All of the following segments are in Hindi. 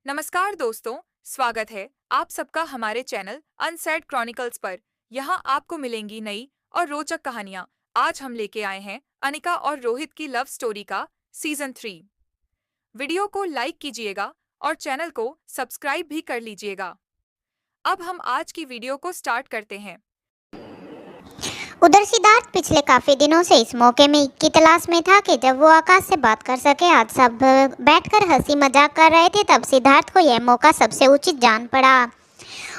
नमस्कार दोस्तों, स्वागत है आप सबका हमारे चैनल अनसेड क्रॉनिकल्स पर। यहाँ आपको मिलेंगी नई और रोचक कहानियाँ। आज हम लेके आए हैं अनिका और रोहित की लव स्टोरी का सीजन 3। वीडियो को लाइक कीजिएगा और चैनल को सब्सक्राइब भी कर लीजिएगा। अब हम आज की वीडियो को स्टार्ट करते हैं। उधर सिद्धार्थ पिछले काफी दिनों से इस मौके में की तलाश में था कि जब वो आकाश से बात कर सके। आज सब बैठकर हंसी मजाक कर रहे थे, तब सिद्धार्थ को यह मौका सबसे उचित जान पड़ा।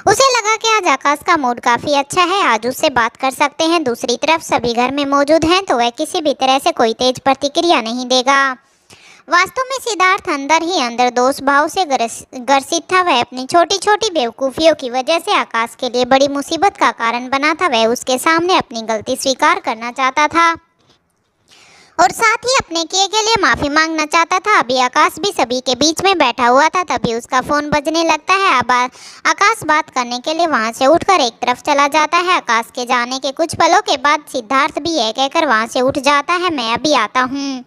उसे लगा कि आज आकाश का मूड काफी अच्छा है, आज उससे बात कर सकते हैं। दूसरी तरफ सभी घर में मौजूद हैं, तो वह किसी भी तरह से कोई तेज प्रतिक्रिया नहीं देगा। वास्तव में सिद्धार्थ अंदर ही अंदर दोस्त भाव से ग्रसित था। वह अपनी छोटी छोटी बेवकूफ़ियों की वजह से आकाश के लिए बड़ी मुसीबत का कारण बना था। वह उसके सामने अपनी गलती स्वीकार करना चाहता था और साथ ही अपने किए के लिए माफ़ी मांगना चाहता था। अभी आकाश भी सभी के बीच में बैठा हुआ था, तभी उसका फ़ोन बजने लगता है। अब आकाश बात करने के लिए वहां से उठकर एक तरफ चला जाता है। आकाश के जाने के कुछ पलों के बाद सिद्धार्थ भी यह कहकर वहां से उठ जाता है, मैं अभी आता हूँ।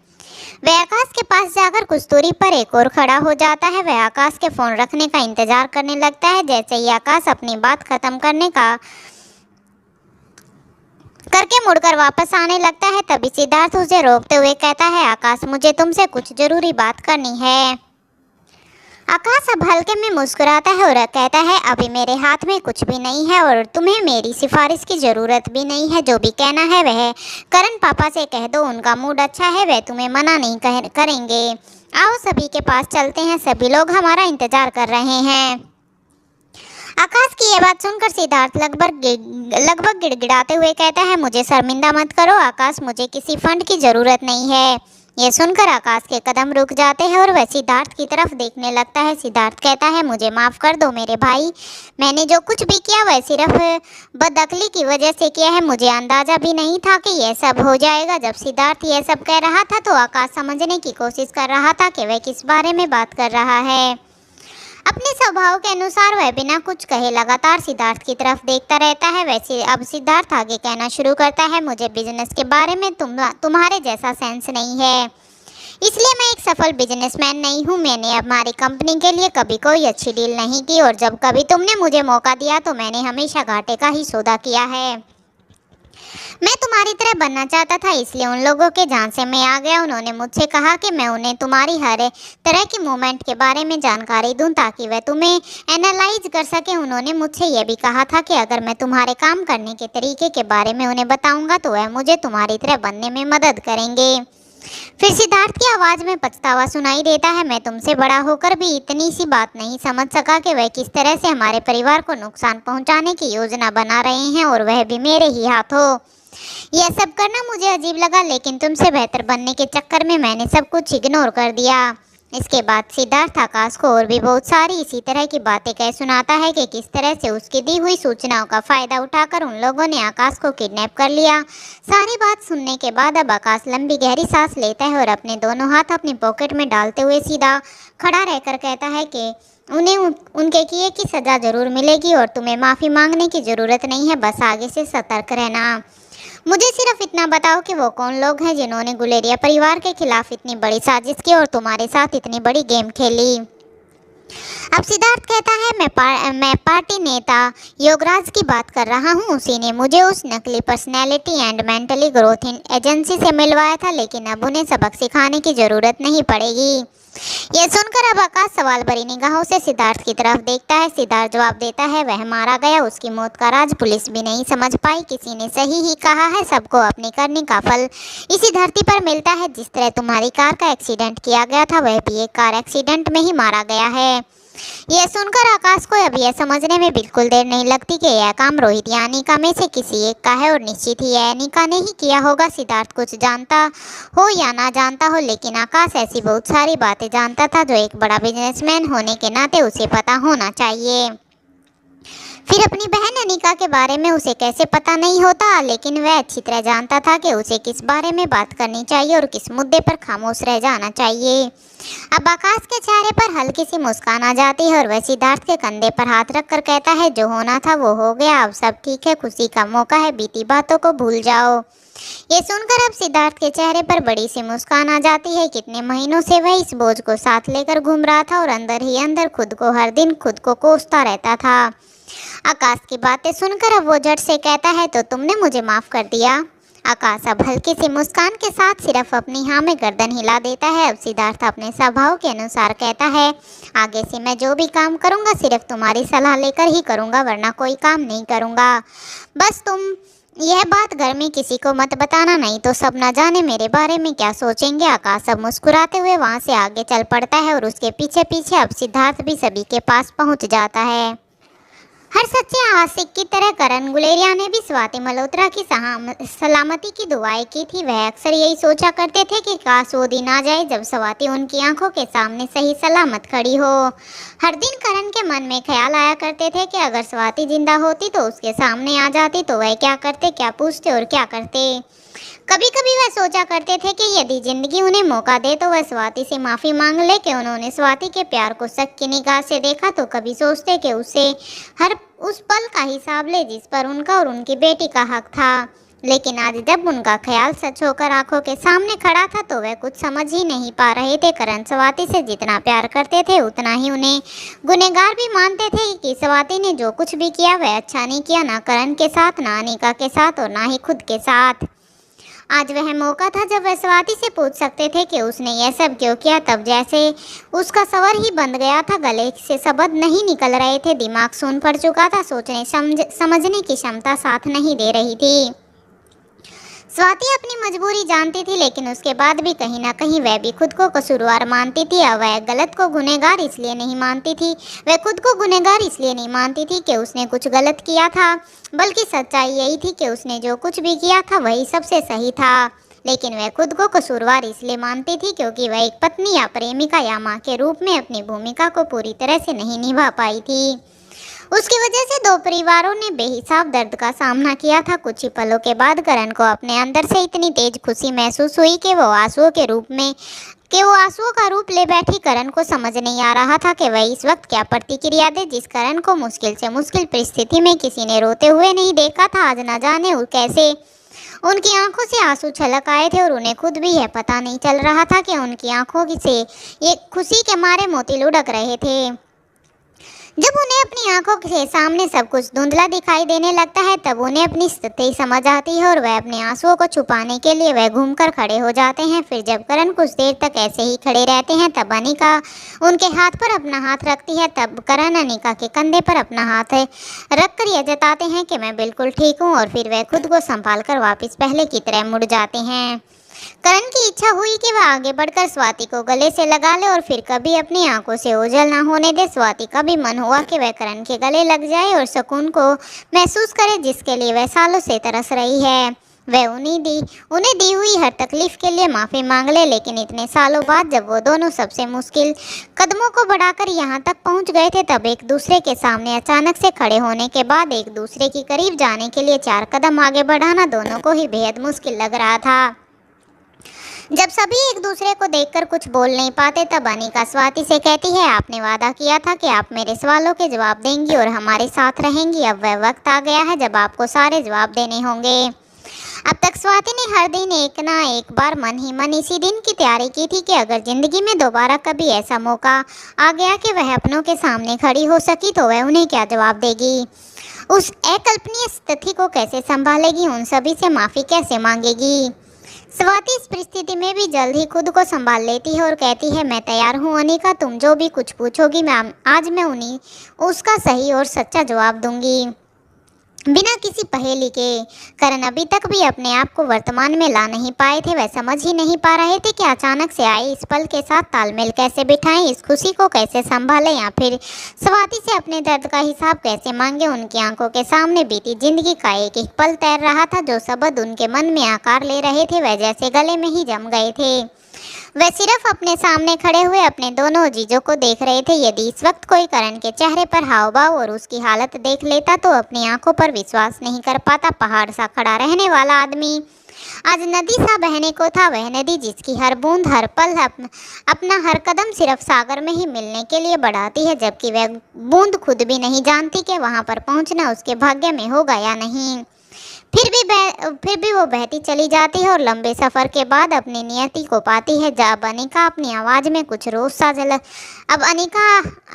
वह आकाश के पास जाकर कुछ दूरी पर एक और खड़ा हो जाता है। वह आकाश के फोन रखने का इंतजार करने लगता है। जैसे ही आकाश अपनी बात खत्म करके मुड़कर वापस आने लगता है, तभी सिद्धार्थ उसे रोकते हुए कहता है, आकाश मुझे तुमसे कुछ जरूरी बात करनी है। आकाश अब हल्के में मुस्कुराता है और कहता है, अभी मेरे हाथ में कुछ भी नहीं है और तुम्हें मेरी सिफारिश की ज़रूरत भी नहीं है। जो भी कहना है वह करण पापा से कह दो, उनका मूड अच्छा है, वह तुम्हें मना नहीं करेंगे। आओ सभी के पास चलते हैं, सभी लोग हमारा इंतजार कर रहे हैं। आकाश की यह बात सुनकर सिद्धार्थ लगभग गिड़गिड़ाते हुए कहता है, मुझे शर्मिंदा मत करो आकाश, मुझे किसी फंड की ज़रूरत नहीं है। यह सुनकर आकाश के कदम रुक जाते हैं और वह सिद्धार्थ की तरफ देखने लगता है। सिद्धार्थ कहता है, मुझे माफ़ कर दो मेरे भाई, मैंने जो कुछ भी किया वह सिर्फ बदअक्ली की वजह से किया है। मुझे अंदाज़ा भी नहीं था कि यह सब हो जाएगा। जब सिद्धार्थ यह सब कह रहा था तो आकाश समझने की कोशिश कर रहा था कि वह किस बारे में बात कर रहा है। अपने स्वभाव के अनुसार वह बिना कुछ कहे लगातार सिद्धार्थ की तरफ देखता रहता है। वैसे अब सिद्धार्थ आगे कहना शुरू करता है, मुझे बिजनेस के बारे में तुम्हारे जैसा सेंस नहीं है, इसलिए मैं एक सफल बिजनेसमैन नहीं हूँ। मैंने हमारी कंपनी के लिए कभी कोई अच्छी डील नहीं की और जब कभी तुमने मुझे मौका दिया तो मैंने हमेशा घाटे का ही सौदा किया है। मैं तुम्हारी तरह बनना चाहता था, इसलिए उन लोगों के झांसे में आ गया। उन्होंने मुझसे कहा कि मैं उन्हें तुम्हारी हर तरह की मूवमेंट के बारे में जानकारी दूं ताकि वह तुम्हें एनालाइज कर सके। उन्होंने मुझसे यह भी कहा था कि अगर मैं तुम्हारे काम करने के तरीके के बारे में उन्हें बताऊंगा तो वह मुझे तुम्हारी तरह बनने में मदद करेंगे। फिर सिद्धार्थ की आवाज़ में पछतावा सुनाई देता है, मैं तुमसे बड़ा होकर भी इतनी सी बात नहीं समझ सका कि वह किस तरह से हमारे परिवार को नुकसान पहुंचाने की योजना बना रहे हैं, और वह भी मेरे ही हाथों। यह सब करना मुझे अजीब लगा, लेकिन तुमसे बेहतर बनने के चक्कर में मैंने सब कुछ इग्नोर कर दिया। इसके बाद सिद्धार्थ आकाश को और भी बहुत सारी इसी तरह की बातें कह सुनाता है कि किस तरह से उसकी दी हुई सूचनाओं का फ़ायदा उठाकर उन लोगों ने आकाश को किडनैप कर लिया। सारी बात सुनने के बाद अब आकाश लंबी गहरी सांस लेता है और अपने दोनों हाथ अपनी पॉकेट में डालते हुए सीधा खड़ा रहकर कहता है कि उन्हें उनके किए की सज़ा ज़रूर मिलेगी और तुम्हें माफ़ी मांगने की ज़रूरत नहीं है, बस आगे से सतर्क रहना। मुझे सिर्फ इतना बताओ कि वो कौन लोग हैं जिन्होंने गुलेरिया परिवार के खिलाफ इतनी बड़ी साजिश की और तुम्हारे साथ इतनी बड़ी गेम खेली। अब सिद्धार्थ कहता है, मैं पार्टी नेता योगराज की बात कर रहा हूँ। उसी ने मुझे उस नकली personality and mentally growth agency से मिलवाया था, लेकिन अब उन्हें सबक सिखाने की ज़रूरत नहीं पड़ेगी। यह सुनकर अब आकाश सवाल भरी निगाहों से सिद्धार्थ की तरफ देखता है। सिद्धार्थ जवाब देता है, वह मारा गया, उसकी मौत का राज पुलिस भी नहीं समझ पाई। किसी ने सही ही कहा है, सबको अपनी करनी का फल इसी धरती पर मिलता है। जिस तरह तुम्हारी कार का एक्सीडेंट किया गया था, वह भी एक कार एक्सीडेंट में ही मारा गया है। यह सुनकर आकाश को अब यह समझने में बिल्कुल देर नहीं लगती कि यह काम रोहित या अनिका में से किसी एक का है, और निश्चित ही यह अनिका ने ही किया होगा। सिद्धार्थ कुछ जानता हो या ना जानता हो, लेकिन आकाश ऐसी बहुत सारी बातें जानता था जो एक बड़ा बिजनेसमैन होने के नाते उसे पता होना चाहिए। फिर अपनी बहन अनिका के बारे में उसे कैसे पता नहीं होता, लेकिन वह अच्छी तरह जानता था कि उसे किस बारे में बात करनी चाहिए और किस मुद्दे पर खामोश रह जाना चाहिए। अब आकाश के चेहरे पर हल्की सी मुस्कान आ जाती है और वह सिद्धार्थ के कंधे पर हाथ रखकर कहता है, जो होना था वो हो गया, अब सब ठीक है, खुशी का मौका है, बीती बातों को भूल जाओ। ये सुनकर अब सिद्धार्थ के चेहरे पर बड़ी सी मुस्कान आ जाती है। कितने महीनों से वह इस बोझ को साथ लेकर घूम रहा था और अंदर ही अंदर खुद को हर दिन खुद को कोसता रहता था। आकाश की बातें सुनकर अब वो झट से कहता है, तो तुमने मुझे माफ कर दिया। आकाश अब हल्की सी मुस्कान के साथ सिर्फ अपनी हाँ में गर्दन हिला देता है। अब सिद्धार्थ अपने स्वभाव के अनुसार कहता है, आगे से मैं जो भी काम करूँगा सिर्फ तुम्हारी सलाह लेकर ही करूँगा, वरना कोई काम नहीं करूँगा। बस तुम यह बात घर में किसी को मत बताना, नहीं तो सब न जाने मेरे बारे में क्या सोचेंगे। आकाश अब मुस्कुराते हुए वहाँ से आगे चल पड़ता है और उसके पीछे पीछे अब सिद्धार्थ भी सभी के पास पहुँच जाता है। हर सच्चे आशिक की तरह करण गुलेरिया ने भी स्वाति मल्होत्रा की सलामती की दुआएं की थी। वह अक्सर यही सोचा करते थे कि काश वो दिन आ जाए जब स्वाति उनकी आंखों के सामने सही सलामत खड़ी हो। हर दिन करण के मन में ख्याल आया करते थे कि अगर स्वाति जिंदा होती तो उसके सामने आ जाती तो वह क्या करते, क्या पूछते और क्या करते। कभी कभी वह सोचा करते थे कि यदि जिंदगी उन्हें मौका दे तो वह स्वाति से माफ़ी मांग ले कि उन्होंने स्वाति के प्यार को शक की निगाह से देखा। तो कभी सोचते कि उसे हर उस पल का हिसाब ले जिस पर उनका और उनकी बेटी का हक था। लेकिन आज जब उनका ख्याल सच होकर आंखों के सामने खड़ा था तो वह कुछ समझ ही नहीं पा रहे थे। करण स्वाति से जितना प्यार करते थे उतना ही उन्हें गुनहगार भी मानते थे कि स्वाति ने जो कुछ भी किया वह अच्छा नहीं किया, ना करण के साथ, ना अनिका के साथ और ना ही खुद के साथ। आज वह मौका था जब वह स्वाति से पूछ सकते थे कि उसने यह सब क्यों किया। तब जैसे उसका सवर ही बंद गया था, गले से शब्द नहीं निकल रहे थे, दिमाग सुन पड़ चुका था, सोचने समझने की क्षमता साथ नहीं दे रही थी। स्वाति अपनी मजबूरी जानती थी, लेकिन उसके बाद भी कहीं ना कहीं वह भी खुद को कसूरवार मानती थी। और वह गलत को गुनहगार इसलिए नहीं मानती थी, वह खुद को गुनहगार इसलिए नहीं मानती थी कि उसने कुछ गलत किया था, बल्कि सच्चाई यही थी कि उसने जो कुछ भी किया था वही सबसे सही था। लेकिन वह खुद को कसूरवार इसलिए मानती थी क्योंकि वह एक पत्नी या प्रेमिका या माँ के रूप में अपनी भूमिका को पूरी तरह से नहीं निभा पाई थी। उसकी वजह से दो परिवारों ने बेहिसाब दर्द का सामना किया था। कुछ ही पलों के बाद करण को अपने अंदर से इतनी तेज खुशी महसूस हुई कि वो आंसुओं का रूप ले बैठी। करण को समझ नहीं आ रहा था कि वह इस वक्त क्या प्रतिक्रिया दे। जिस करण को मुश्किल से मुश्किल परिस्थिति में किसी ने रोते हुए नहीं देखा था, आज न जाने कैसे उनकी आंखों से आंसू छलक आए थे और उन्हें खुद भी यह पता नहीं चल रहा था कि उनकी आंखों से ये खुशी के मारे मोती लुढ़क रहे थे। जब उन्हें अपनी आंखों के सामने सब कुछ धुंधला दिखाई देने लगता है तब उन्हें अपनी स्थिति समझ आती है और वह अपने आंसुओं को छुपाने के लिए वह घूमकर खड़े हो जाते हैं। फिर जब करण कुछ देर तक ऐसे ही खड़े रहते हैं तब अनिका उनके हाथ पर अपना हाथ रखती है। तब करण अनिका के कंधे पर अपना हाथ रखकर यह जताते हैं कि मैं बिल्कुल ठीक हूँ और फिर वह खुद को संभाल कर वापस पहले की तरह मुड़ जाते हैं। करण की इच्छा हुई कि वह आगे बढ़कर स्वाति को गले से लगा ले और फिर कभी अपनी आंखों से ओझल ना होने दे। स्वाति का भी मन हुआ कि वह करण के गले लग जाए और सुकून को महसूस करे जिसके लिए वह सालों से तरस रही है। वह उन्हें दी हुई हर तकलीफ के लिए माफ़ी मांग ले। लेकिन इतने सालों बाद जब वो दोनों सबसे मुश्किल कदमों को बढ़ाकर यहाँ तक पहुँच गए थे तब एक दूसरे के सामने अचानक से खड़े होने के बाद एक दूसरे के करीब जाने के लिए 4 कदम आगे बढ़ाना दोनों को ही बेहद मुश्किल लग रहा था। जब सभी एक दूसरे को देखकर कुछ बोल नहीं पाते तब अनिका स्वाति से कहती है, आपने वादा किया था कि आप मेरे सवालों के जवाब देंगी और हमारे साथ रहेंगी। अब वह वक्त आ गया है जब आपको सारे जवाब देने होंगे। अब तक स्वाति ने हर दिन एक ना एक बार मन ही मन इसी दिन की तैयारी की थी कि अगर जिंदगी में दोबारा कभी ऐसा मौका आ गया कि वह अपनों के सामने खड़ी हो सकी तो वह उन्हें क्या जवाब देगी, उस अकल्पनीय स्थिति को कैसे संभालेगी, उन सभी से माफ़ी कैसे मांगेगी। स्वाति इस परिस्थिति में भी जल्द ही खुद को संभाल लेती है और कहती है, मैं तैयार हूँ अनिका, तुम जो भी कुछ पूछोगी आज मैं उन्हीं उसका सही और सच्चा जवाब दूंगी, बिना किसी पहेली के। करण अभी तक भी अपने आप को वर्तमान में ला नहीं पाए थे। वह समझ ही नहीं पा रहे थे कि अचानक से आए इस पल के साथ तालमेल कैसे बिठाएं, इस खुशी को कैसे संभालें या फिर स्वाति से अपने दर्द का हिसाब कैसे मांगे। उनकी आंखों के सामने बीती जिंदगी का एक एक पल तैर रहा था। जो शब्द उनके मन में आकार ले रहे थे वह जैसे गले में ही जम गए थे। वह सिर्फ अपने सामने खड़े हुए अपने दोनों जीजों को देख रहे थे। यदि इस वक्त कोई करण के चेहरे पर हाव भाव और उसकी हालत देख लेता तो अपनी आंखों पर विश्वास नहीं कर पाता। पहाड़ सा खड़ा रहने वाला आदमी आज नदी सा बहने को था। वह नदी जिसकी हर बूंद हर पल अपना हर कदम सिर्फ सागर में ही मिलने के लिए बढ़ाती है, जबकि वह बूंद खुद भी नहीं जानती कि वहां पर पहुंचना उसके भाग्य में होगा या नहीं। फिर भी वो बहती चली जाती है और लंबे सफ़र के बाद अपनी नियति को पाती है। जब अनिका अपनी आवाज़ में कुछ रोष सा झलक अब अनिका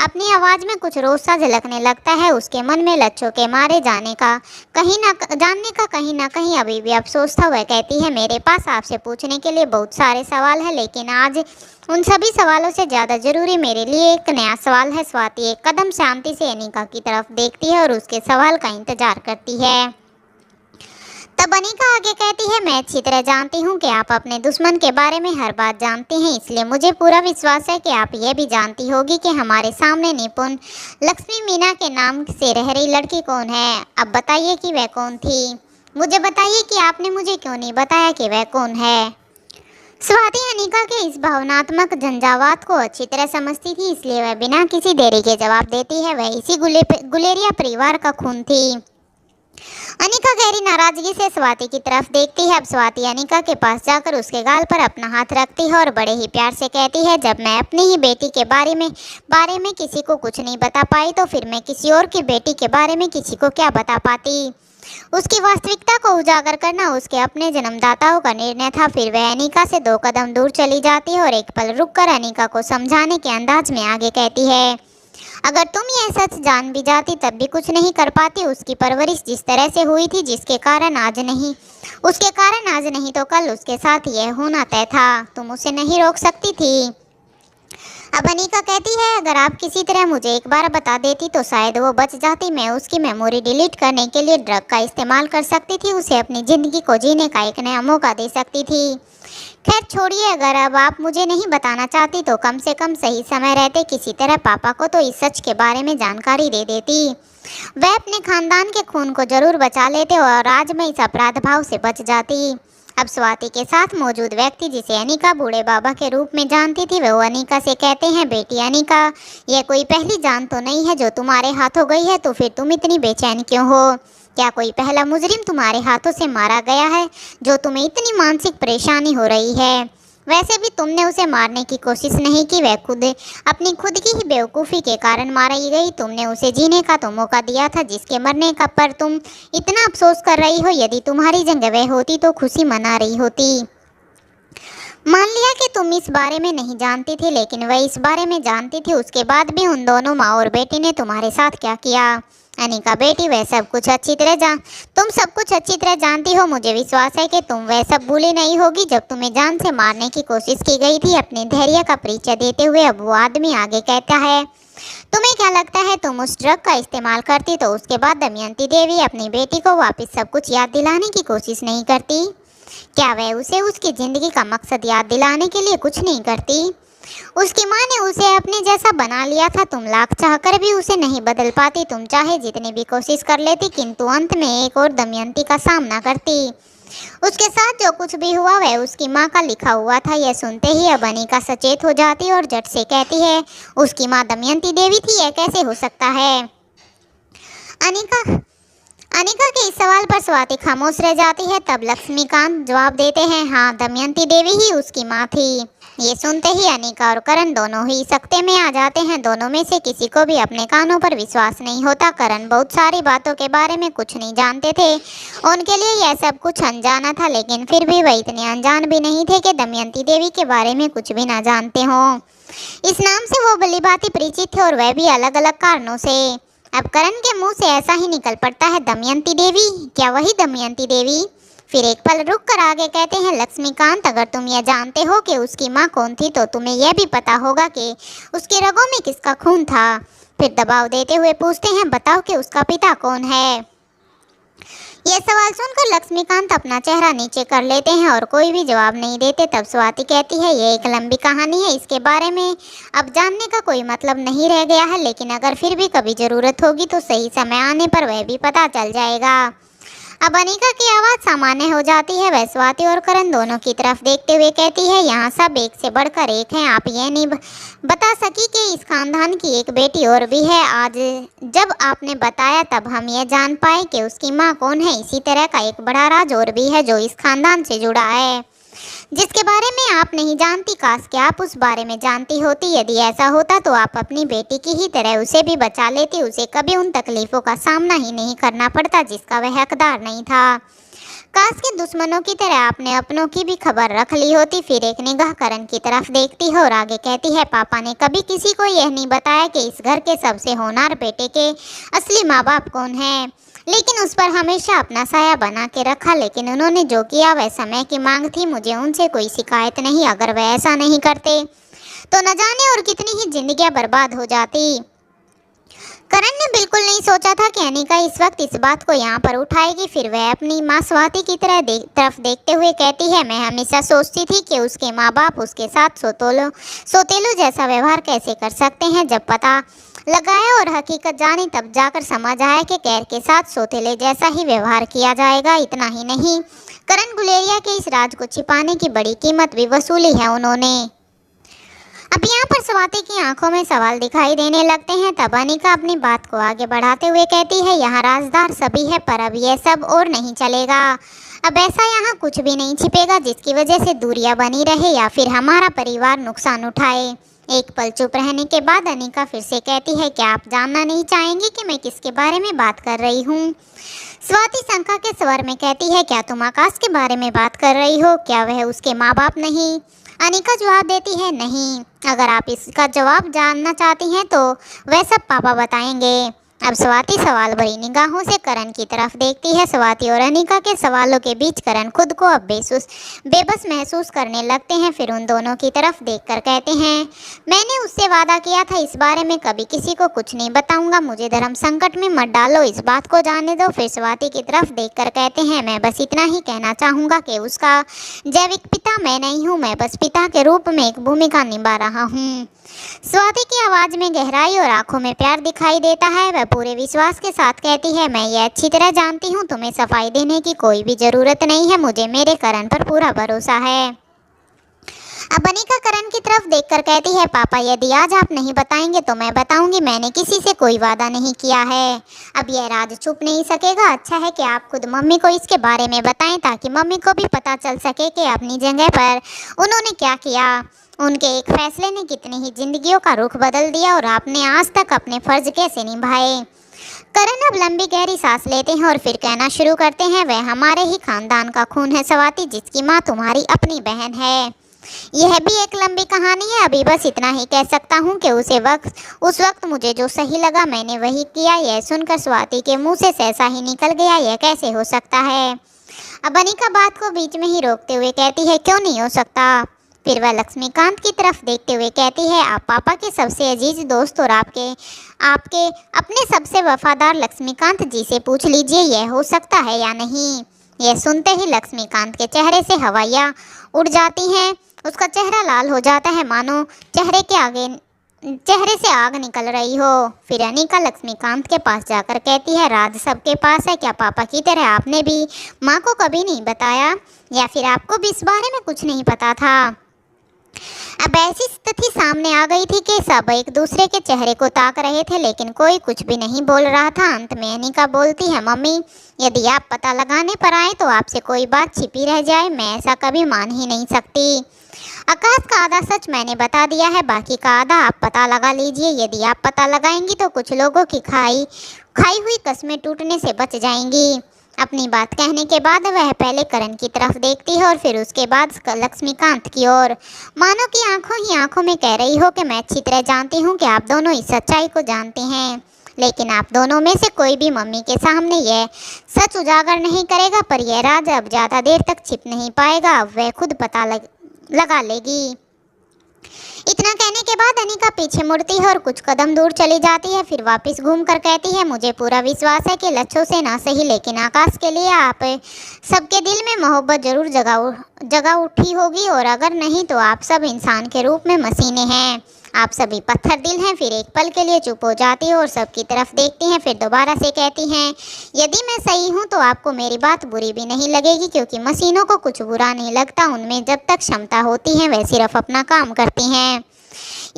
अपनी आवाज़ में कुछ रोष सा झलकने लगता है। उसके मन में लच्छों के मारे जानने का कहीं ना कहीं अभी भी अफसोस था। वह कहती है, मेरे पास आपसे पूछने के लिए बहुत सारे सवाल हैं, लेकिन आज उन सभी सवालों से ज़्यादा ज़रूरी मेरे लिए एक नया सवाल है। स्वाति एक कदम शांति से अनिका की तरफ देखती है और उसके सवाल का इंतजार करती है। तब अनिका आगे कहती है, मैं अच्छी तरह जानती हूँ कि आप अपने दुश्मन के बारे में हर बात जानती हैं, इसलिए मुझे पूरा विश्वास है कि आप यह भी जानती होगी कि हमारे सामने निपुण लक्ष्मी मीना के नाम से रह रही लड़की कौन है। अब बताइए कि वह कौन थी। मुझे बताइए कि आपने मुझे क्यों नहीं बताया कि वह कौन है। स्वाति अनिका के इस भावनात्मक झंझावात को अच्छी तरह समझती थी, इसलिए वह बिना किसी देरी के जवाब देती है, वह इसी गुलेरिया परिवार का खून थी। अनिका गहरी नाराजगी से स्वाति की तरफ देखती है। अब स्वाति अनिका के पास जाकर उसके गाल पर अपना हाथ रखती है और बड़े ही प्यार से कहती है, जब मैं अपनी ही बेटी के बारे में किसी को कुछ नहीं बता पाई तो फिर मैं किसी और की बेटी के बारे में किसी को क्या बता पाती। उसकी वास्तविकता को उजागर करना उसके अपने जन्मदाताओं का निर्णय था। फिर वह अनिका से 2 कदम दूर चली जाती है और एक पल रुककर अनिका को समझाने के अंदाज में आगे कहती है, अगर तुम यह सच जान भी जाती तब भी कुछ नहीं कर पाती। उसकी परवरिश जिस तरह से हुई थी, उसके कारण आज नहीं तो कल उसके साथ यह होना तय था। तुम उसे नहीं रोक सकती थी। अब अनिका कहती है, अगर आप किसी तरह मुझे एक बार बता देती तो शायद वो बच जाती। मैं उसकी मेमोरी डिलीट करने के लिए ड्रग का इस्तेमाल कर सकती थी, उसे अपनी ज़िंदगी को जीने का एक नया मौका दे सकती थी। खैर छोड़िए, अगर अब आप मुझे नहीं बताना चाहती तो कम से कम सही समय रहते किसी तरह पापा को तो इस सच के बारे में जानकारी दे देती। वह अपने खानदान के खून को जरूर बचा लेते और आज मैं इस अपराध भाव से बच जाती। अब स्वाति के साथ मौजूद व्यक्ति जिसे अनिका बूढ़े बाबा के रूप में जानती थी, वो अनिका से कहते हैं, बेटी अनिका, यह कोई पहली जान तो नहीं है जो तुम्हारे हाथों गई है, तो फिर तुम इतनी बेचैन क्यों हो? क्या कोई पहला मुजरिम तुम्हारे हाथों से मारा गया है जो तुम्हें इतनी मानसिक परेशानी हो रही है? वैसे भी तुमने उसे मारने की कोशिश नहीं की, वह अपनी खुद की ही बेवकूफ़ी के कारण मारी गई। तुमने उसे जीने का तो मौका दिया था जिसके मरने का पर तुम इतना अफसोस कर रही हो। यदि तुम्हारी जगह वह होती तो खुशी मना रही होती। मान लिया कि तुम इस बारे में नहीं जानती थी, लेकिन वह इस बारे में जानती थी। उसके बाद भी उन दोनों माँ और बेटी ने तुम्हारे साथ क्या किया? अनिका बेटी, तुम सब कुछ अच्छी तरह जानती हो। मुझे विश्वास है कि तुम वह सब भूली नहीं होगी जब तुम्हें जान से मारने की कोशिश की गई थी। अपने धैर्य का परिचय देते हुए अब वो आदमी आगे कहता है, तुम्हें क्या लगता है तुम उस ड्रग का इस्तेमाल करती तो उसके बाद दमयंती देवी अपनी बेटी को वापस सब कुछ याद दिलाने की कोशिश नहीं करती? क्या वह उसे उसकी ज़िंदगी का मकसद याद दिलाने के लिए कुछ नहीं करती? उसकी माँ ने उसे अपने जैसा बना लिया था। तुम लाख चाहकर भी उसे नहीं बदल पाती। तुम चाहे जितनी भी कोशिश कर लेती, किंतु अंत में एक और दमयंती का सामना करती। उसके साथ जो कुछ भी हुआ वह उसकी माँ का लिखा हुआ था। यह सुनते ही अब अनिका सचेत हो जाती और झट से कहती है, उसकी माँ दमयंती देवी थी, यह कैसे हो सकता है? अनिका के इस सवाल पर स्वाति खामोश रह जाती है। तब लक्ष्मीकांत जवाब देते हैं, हाँ, दमयंती देवी ही उसकी माँ थी। ये सुनते ही अनिका और करण दोनों ही सकते में आ जाते हैं। दोनों में से किसी को भी अपने कानों पर विश्वास नहीं होता। करण बहुत सारी बातों के बारे में कुछ नहीं जानते थे। उनके लिए यह सब कुछ अनजाना था, लेकिन फिर भी वह इतने अनजान भी नहीं थे कि दमयंती देवी के बारे में कुछ भी ना जानते हों। इस नाम से वो भली भांति परिचित थे और वह भी अलग अलग कारणों से। अब करण के मुंह से ऐसा ही निकल पड़ता है, दमयंती देवी? क्या वही दमयंती देवी? फिर एक पल रुक कर आगे कहते हैं, लक्ष्मीकांत, अगर तुम यह जानते हो कि उसकी माँ कौन थी तो तुम्हें यह भी पता होगा कि उसके रगों में किसका खून था। फिर दबाव देते हुए पूछते हैं, बताओ कि उसका पिता कौन है? यह सवाल सुनकर लक्ष्मीकांत अपना चेहरा नीचे कर लेते हैं और कोई भी जवाब नहीं देते। तब स्वाति कहती है, यह एक लंबी कहानी है, इसके बारे में अब जानने का कोई मतलब नहीं रह गया है, लेकिन अगर फिर भी कभी ज़रूरत होगी तो सही समय आने पर वह भी पता चल जाएगा। अब अनिका की आवाज़ सामान्य हो जाती है। वह स्वाति और करण दोनों की तरफ देखते हुए कहती है, यहाँ सब एक से बढ़कर एक हैं। आप ये नहीं बता सकी कि इस खानदान की एक बेटी और भी है। आज जब आपने बताया तब हम ये जान पाए कि उसकी माँ कौन है। इसी तरह का एक बड़ा राज और भी है जो इस खानदान से जुड़ा है, जिसके बारे में आप नहीं जानती। काश कि आप उस बारे में जानती होती। यदि ऐसा होता तो आप अपनी बेटी की ही तरह उसे भी बचा लेती। उसे कभी उन तकलीफ़ों का सामना ही नहीं करना पड़ता जिसका वह हकदार नहीं था। काश के दुश्मनों की तरह आपने अपनों की भी खबर रख ली होती। फिर एक निगाह करण की तरफ देखती है और आगे कहती है, पापा ने कभी किसी को यह नहीं बताया कि इस घर के सबसे होनहार बेटे के असली माँ बाप कौन है, लेकिन उस पर हमेशा अपना साया बना के रखा। लेकिन उन्होंने जो किया वह समय की मांग थी, मुझे उनसे कोई शिकायत नहीं। अगर वह ऐसा नहीं करते तो न जाने और कितनी ही जिंदगियां बर्बाद हो जाती। करण ने बिल्कुल नहीं सोचा था कि अनिका इस वक्त इस बात को यहाँ पर उठाएगी। फिर वह अपनी माँ स्वाति की तरफ देखते हुए कहती है, मैं हमेशा सोचती थी कि उसके माँ बाप उसके साथ सोतेलू जैसा व्यवहार कैसे कर सकते हैं। जब पता लगाया और हकीकत जानी तब जाकर समझ आया कि कैर के साथ सोतेले जैसा ही व्यवहार किया जाएगा। इतना ही नहीं, करण गुलेरिया के इस राज को छिपाने की बड़ी कीमत भी वसूली है उन्होंने। अब यहाँ पर स्वाति की आंखों में सवाल दिखाई देने लगते हैं। तब अनिका अपनी बात को आगे बढ़ाते हुए कहती है, यहाँ राजदार सभी है, पर अब यह सब और नहीं चलेगा। अब ऐसा यहाँ कुछ भी नहीं छिपेगा जिसकी वजह से दूरियां बनी रहे या फिर हमारा परिवार नुकसान उठाए। एक पल चुप रहने के बाद अनिका फिर से कहती है, क्या आप जानना नहीं चाहेंगी कि मैं किसके बारे में बात कर रही हूँ? स्वाति शंका के स्वर में कहती है, क्या तुम आकाश के बारे में बात कर रही हो? क्या वह उसके माँ बाप नहीं? अनिका जवाब देती है, नहीं। अगर आप इसका जवाब जानना चाहती हैं तो वह सब पापा बताएंगे। अब स्वाति सवाल भरी निगाहों से करण की तरफ देखती है। स्वाति और अनिका के सवालों के बीच करण खुद को अब बेबस महसूस करने लगते हैं। फिर उन दोनों की तरफ देखकर कहते हैं, मैंने उससे वादा किया था इस बारे में कभी किसी को कुछ नहीं बताऊंगा। मुझे धर्म संकट में मत डालो, इस बात को जानने दो। फिर स्वाति की तरफ देखकर कहते हैं, मैं बस इतना ही कहना चाहूँगा कि उसका जैविक पिता मैं नहीं हूँ, मैं बस पिता के रूप में एक भूमिका निभा रहा हूँ। स्वाति की आवाज़ में गहराई और आंखों में प्यार दिखाई देता है। वह पूरे विश्वास के साथ कहती है, मैं ये अच्छी तरह जानती हूँ, तुम्हें सफाई देने की कोई भी ज़रूरत नहीं है। मुझे मेरे करण पर पूरा भरोसा है। अब अनिका करण की तरफ देखकर कहती है, पापा यदि आज आप नहीं बताएंगे तो मैं बताऊंगी। मैंने किसी से कोई वादा नहीं किया है। अब यह राज छुप नहीं सकेगा। अच्छा है कि आप खुद मम्मी को इसके बारे में बताएं ताकि मम्मी को भी पता चल सके कि अपनी जगह पर उन्होंने क्या किया। उनके एक फैसले ने कितनी ही जिंदगियों का रुख बदल दिया और आपने आज तक अपने फर्ज कैसे निभाए। करण अब लंबी गहरी सांस लेते हैं और फिर कहना शुरू करते हैं, वह हमारे ही खानदान का खून है स्वाति, जिसकी माँ तुम्हारी अपनी बहन है। यह भी एक लंबी कहानी है। अभी बस इतना ही कह सकता हूँ कि उस वक्त मुझे जो सही लगा मैंने वही किया। यह सुनकर स्वाति के मुंह से सहसा ही निकल गया, यह कैसे हो सकता है? अब अनिका बात को बीच में ही रोकते हुए कहती है, क्यों नहीं हो सकता? फिर वह लक्ष्मीकांत की तरफ देखते हुए कहती है, आप पापा के सबसे अजीज दोस्त और आपके अपने सबसे वफादार लक्ष्मीकांत जी से पूछ लीजिए यह हो सकता है या नहीं। यह सुनते ही लक्ष्मीकांत के चेहरे से हवाइयाँ उड़ जाती हैं। उसका चेहरा लाल हो जाता है, मानो चेहरे से आग निकल रही हो। फिर अनिका लक्ष्मीकांत के पास जाकर कहती है, राज सबके पास है, क्या पापा की तरह आपने भी माँ को कभी नहीं बताया या फिर आपको भी इस बारे में कुछ नहीं पता था? अब ऐसी स्थिति सामने आ गई थी कि सब एक दूसरे के चेहरे को ताक रहे थे, लेकिन कोई कुछ भी नहीं बोल रहा था। अंत में अनिका बोलती है, मम्मी यदि आप पता लगाने पर आए तो आपसे कोई बात छिपी रह जाए, मैं ऐसा कभी मान ही नहीं सकती। आकाश का आधा सच मैंने बता दिया है, बाकी का आधा आप पता लगा लीजिए। यदि आप पता लगाएंगी तो कुछ लोगों की खाई हुई कस्में टूटने से बच जाएंगी। अपनी बात कहने के बाद वह पहले करण की तरफ देखती है और फिर उसके बाद लक्ष्मीकांत की ओर, मानो कि आंखों ही आंखों में कह रही हो कि मैं अच्छी तरह जानती हूँ कि आप दोनों इस सच्चाई को जानते हैं, लेकिन आप दोनों में से कोई भी मम्मी के सामने यह सच उजागर नहीं करेगा। पर यह राज अब ज़्यादा देर तक छिप नहीं पाएगा, अब वह खुद पता लगा लेगी। इतना कहने के बाद अनिका पीछे मुड़ती है और कुछ कदम दूर चली जाती है। फिर वापस घूमकर कहती है, मुझे पूरा विश्वास है कि लच्छों से ना सही लेकिन आकाश के लिए आप सबके दिल में मोहब्बत जरूर जगा उठी होगी, और अगर नहीं तो आप सब इंसान के रूप में मशीनें हैं, आप सभी पत्थर दिल हैं। फिर एक पल के लिए चुप हो जाती है और सबकी तरफ देखती हैं। फिर दोबारा से कहती हैं, यदि मैं सही हूँ तो आपको मेरी बात बुरी भी नहीं लगेगी, क्योंकि मशीनों को कुछ बुरा नहीं लगता। उनमें जब तक क्षमता होती है वह सिर्फ अपना काम करती हैं।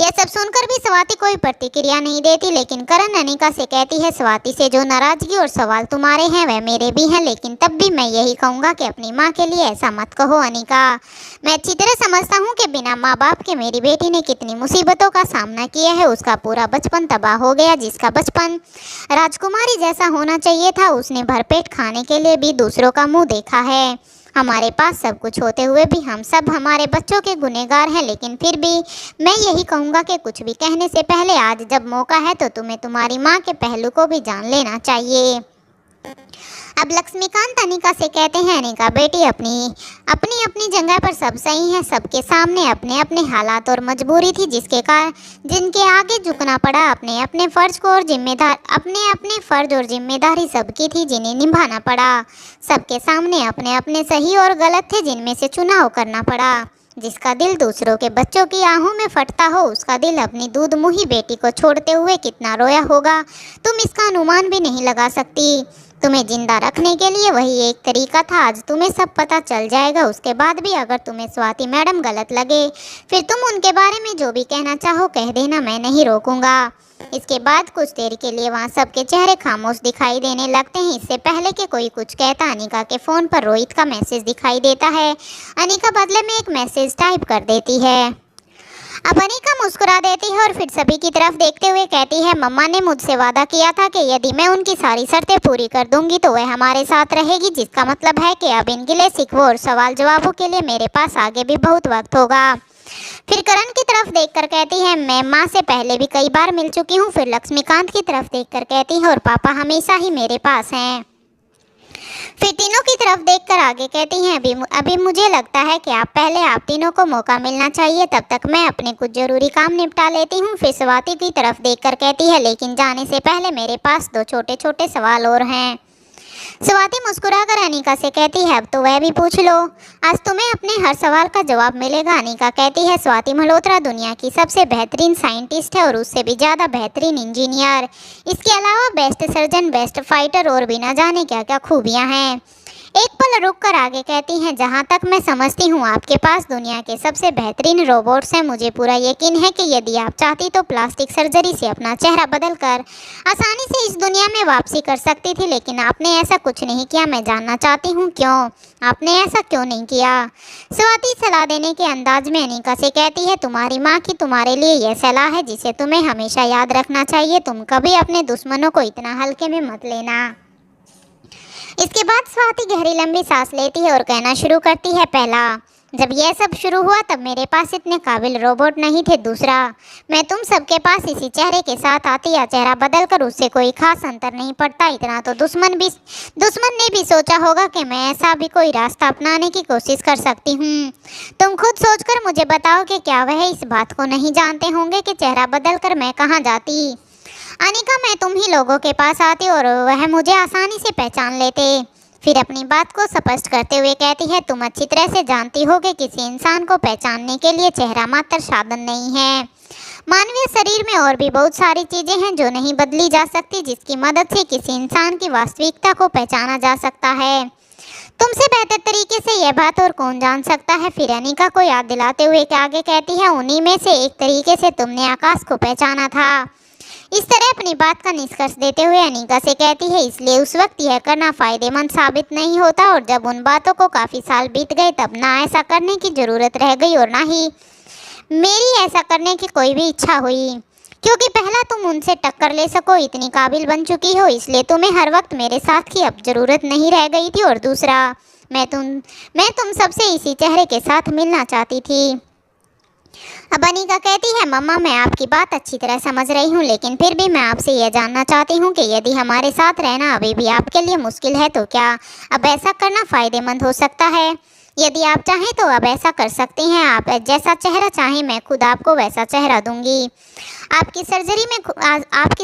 यह सब सुनकर भी स्वाति कोई प्रतिक्रिया नहीं देती, लेकिन करण अनिका से कहती है, स्वाति से जो नाराजगी और सवाल तुम्हारे हैं वह मेरे भी हैं, लेकिन तब भी मैं यही कहूँगा कि अपनी माँ के लिए ऐसा मत कहो अनिका। मैं अच्छी तरह समझता हूँ कि बिना माँ बाप के मेरी बेटी ने कितनी मुसीबतों का सामना किया है। उसका पूरा बचपन तबाह हो गया। जिसका बचपन राजकुमारी जैसा होना चाहिए था, उसने भरपेट खाने के लिए भी दूसरों का मुँह देखा है। हमारे पास सब कुछ होते हुए भी हम सब हमारे बच्चों के गुनहगार हैं, लेकिन फिर भी मैं यही कहूँगा कि कुछ भी कहने से पहले आज जब मौका है तो तुम्हें तुम्हारी माँ के पहलू को भी जान लेना चाहिए। अब लक्ष्मीकांत अनिका से कहते हैं, अनिका बेटी अपनी अपनी अपनी जगह पर सब सही है। सबके सामने अपने अपने हालात और मजबूरी थी जिनके आगे झुकना पड़ा। अपने अपने फर्ज और जिम्मेदारी सबकी थी जिन्हें निभाना पड़ा। सबके सामने अपने अपने सही और गलत थे जिनमें से चुनाव करना पड़ा। जिसका दिल दूसरों के बच्चों की आहों में फटता हो, उसका दिल अपनी दूध मुही बेटी को छोड़ते हुए कितना रोया होगा, तुम इसका अनुमान भी नहीं लगा सकती। तुम्हें जिंदा रखने के लिए वही एक तरीका था। आज तुम्हें सब पता चल जाएगा। उसके बाद भी अगर तुम्हें स्वाति मैडम गलत लगे, फिर तुम उनके बारे में जो भी कहना चाहो कह देना, मैं नहीं रोकूंगा। इसके बाद कुछ देर के लिए वहाँ सबके चेहरे खामोश दिखाई देने लगते हैं। इससे पहले कि कोई कुछ कहता, अनिका के फ़ोन पर रोहित का मैसेज दिखाई देता है। अनिका बदले में एक मैसेज टाइप कर देती है। अब अनिका मुस्कुरा देती है और फिर सभी की तरफ देखते हुए कहती है, मम्मा ने मुझसे वादा किया था कि यदि मैं उनकी सारी शर्तें पूरी कर दूंगी तो वह हमारे साथ रहेगी, जिसका मतलब है कि अब इन गिले शिकवों और सवाल जवाबों के लिए मेरे पास आगे भी बहुत वक्त होगा। फिर करण की तरफ देखकर कहती है, मैं माँ से पहले भी कई बार मिल चुकी हूँ। फिर लक्ष्मीकांत की तरफ देखकर कहती है, और पापा हमेशा ही मेरे पास हैं। फिर तीनों की तरफ देखकर आगे कहती हैं, अभी मुझे लगता है कि आप तीनों को मौका मिलना चाहिए। तब तक मैं अपने कुछ जरूरी काम निपटा लेती हूँ। फिर स्वाति की तरफ देखकर कहती है, लेकिन जाने से पहले मेरे पास 2 छोटे छोटे सवाल और हैं। स्वाति मुस्कुराकर अनिका से कहती है, अब तो वह भी पूछ लो, आज तुम्हें अपने हर सवाल का जवाब मिलेगा। अनिका कहती है, स्वाति मल्होत्रा दुनिया की सबसे बेहतरीन साइंटिस्ट है और उससे भी ज़्यादा बेहतरीन इंजीनियर। इसके अलावा बेस्ट सर्जन, बेस्ट फाइटर और भी न जाने क्या क्या खूबियाँ हैं। एक पल रुककर आगे कहती हैं, जहाँ तक मैं समझती हूँ आपके पास दुनिया के सबसे बेहतरीन रोबोट्स हैं। मुझे पूरा यकीन है कि यदि आप चाहती तो प्लास्टिक सर्जरी से अपना चेहरा बदलकर आसानी से इस दुनिया में वापसी कर सकती थी, लेकिन आपने ऐसा कुछ नहीं किया। मैं जानना चाहती हूँ क्यों? आपने ऐसा क्यों नहीं किया? स्वाति सलाह देने के अंदाज में अनिका से कहती है, तुम्हारी माँ की तुम्हारे लिए यह सलाह है जिसे तुम्हें हमेशा याद रखना चाहिए। तुम कभी अपने दुश्मनों को इतना हल्के में मत लेना। इसके बाद स्वाति गहरी लंबी सांस लेती है और कहना शुरू करती है, पहला, जब यह सब शुरू हुआ तब मेरे पास इतने काबिल रोबोट नहीं थे। दूसरा, मैं तुम सबके पास इसी चेहरे के साथ आती या चेहरा बदलकर उससे कोई खास अंतर नहीं पड़ता। इतना तो दुश्मन ने भी सोचा होगा कि मैं ऐसा भी कोई रास्ता अपनाने की कोशिश कर सकती हूँ। तुम खुद सोचकर मुझे बताओ कि क्या वह इस बात को नहीं जानते होंगे कि चेहरा बदलकर मैं कहाँ जाती। अनिका, मैं तुम ही लोगों के पास आती और वह मुझे आसानी से पहचान लेते। फिर अपनी बात को स्पष्ट करते हुए कहती है, तुम अच्छी तरह से जानती हो कि किसी इंसान को पहचानने के लिए चेहरा मात्र साधन नहीं है। मानवीय शरीर में और भी बहुत सारी चीज़ें हैं जो नहीं बदली जा सकती, जिसकी मदद से किसी इंसान की वास्तविकता को पहचाना जा सकता है। तुमसे बेहतर तरीके से यह बात और कौन जान सकता है। फिर अनिका को याद दिलाते हुए आगे कहती है, उन्हीं में से एक तरीके से तुमने आकाश को पहचाना था। इस तरह अपनी बात का निष्कर्ष देते हुए अनिका से कहती है, इसलिए उस वक्त यह करना फायदेमंद साबित नहीं होता और जब उन बातों को काफ़ी साल बीत गए तब ना ऐसा करने की ज़रूरत रह गई और ना ही मेरी ऐसा करने की कोई भी इच्छा हुई, क्योंकि पहला, तुम उनसे टक्कर ले सको इतनी काबिल बन चुकी हो, इसलिए तुम्हें हर वक्त मेरे साथ की अब ज़रूरत नहीं रह गई थी। और दूसरा, मैं तुम सबसे इसी चेहरे के साथ मिलना चाहती थी। अब अनिका कहती है, मम्मा मैं आपकी बात अच्छी तरह समझ रही हूँ, लेकिन फिर भी मैं आपसे यह जानना चाहती हूँ कि यदि हमारे साथ रहना अभी भी आपके लिए मुश्किल है तो क्या अब ऐसा करना फ़ायदेमंद हो सकता है? यदि आप चाहें तो अब ऐसा कर सकती हैं। आप जैसा चेहरा चाहें मैं खुद आपको वैसा चेहरा दूंगी। आपकी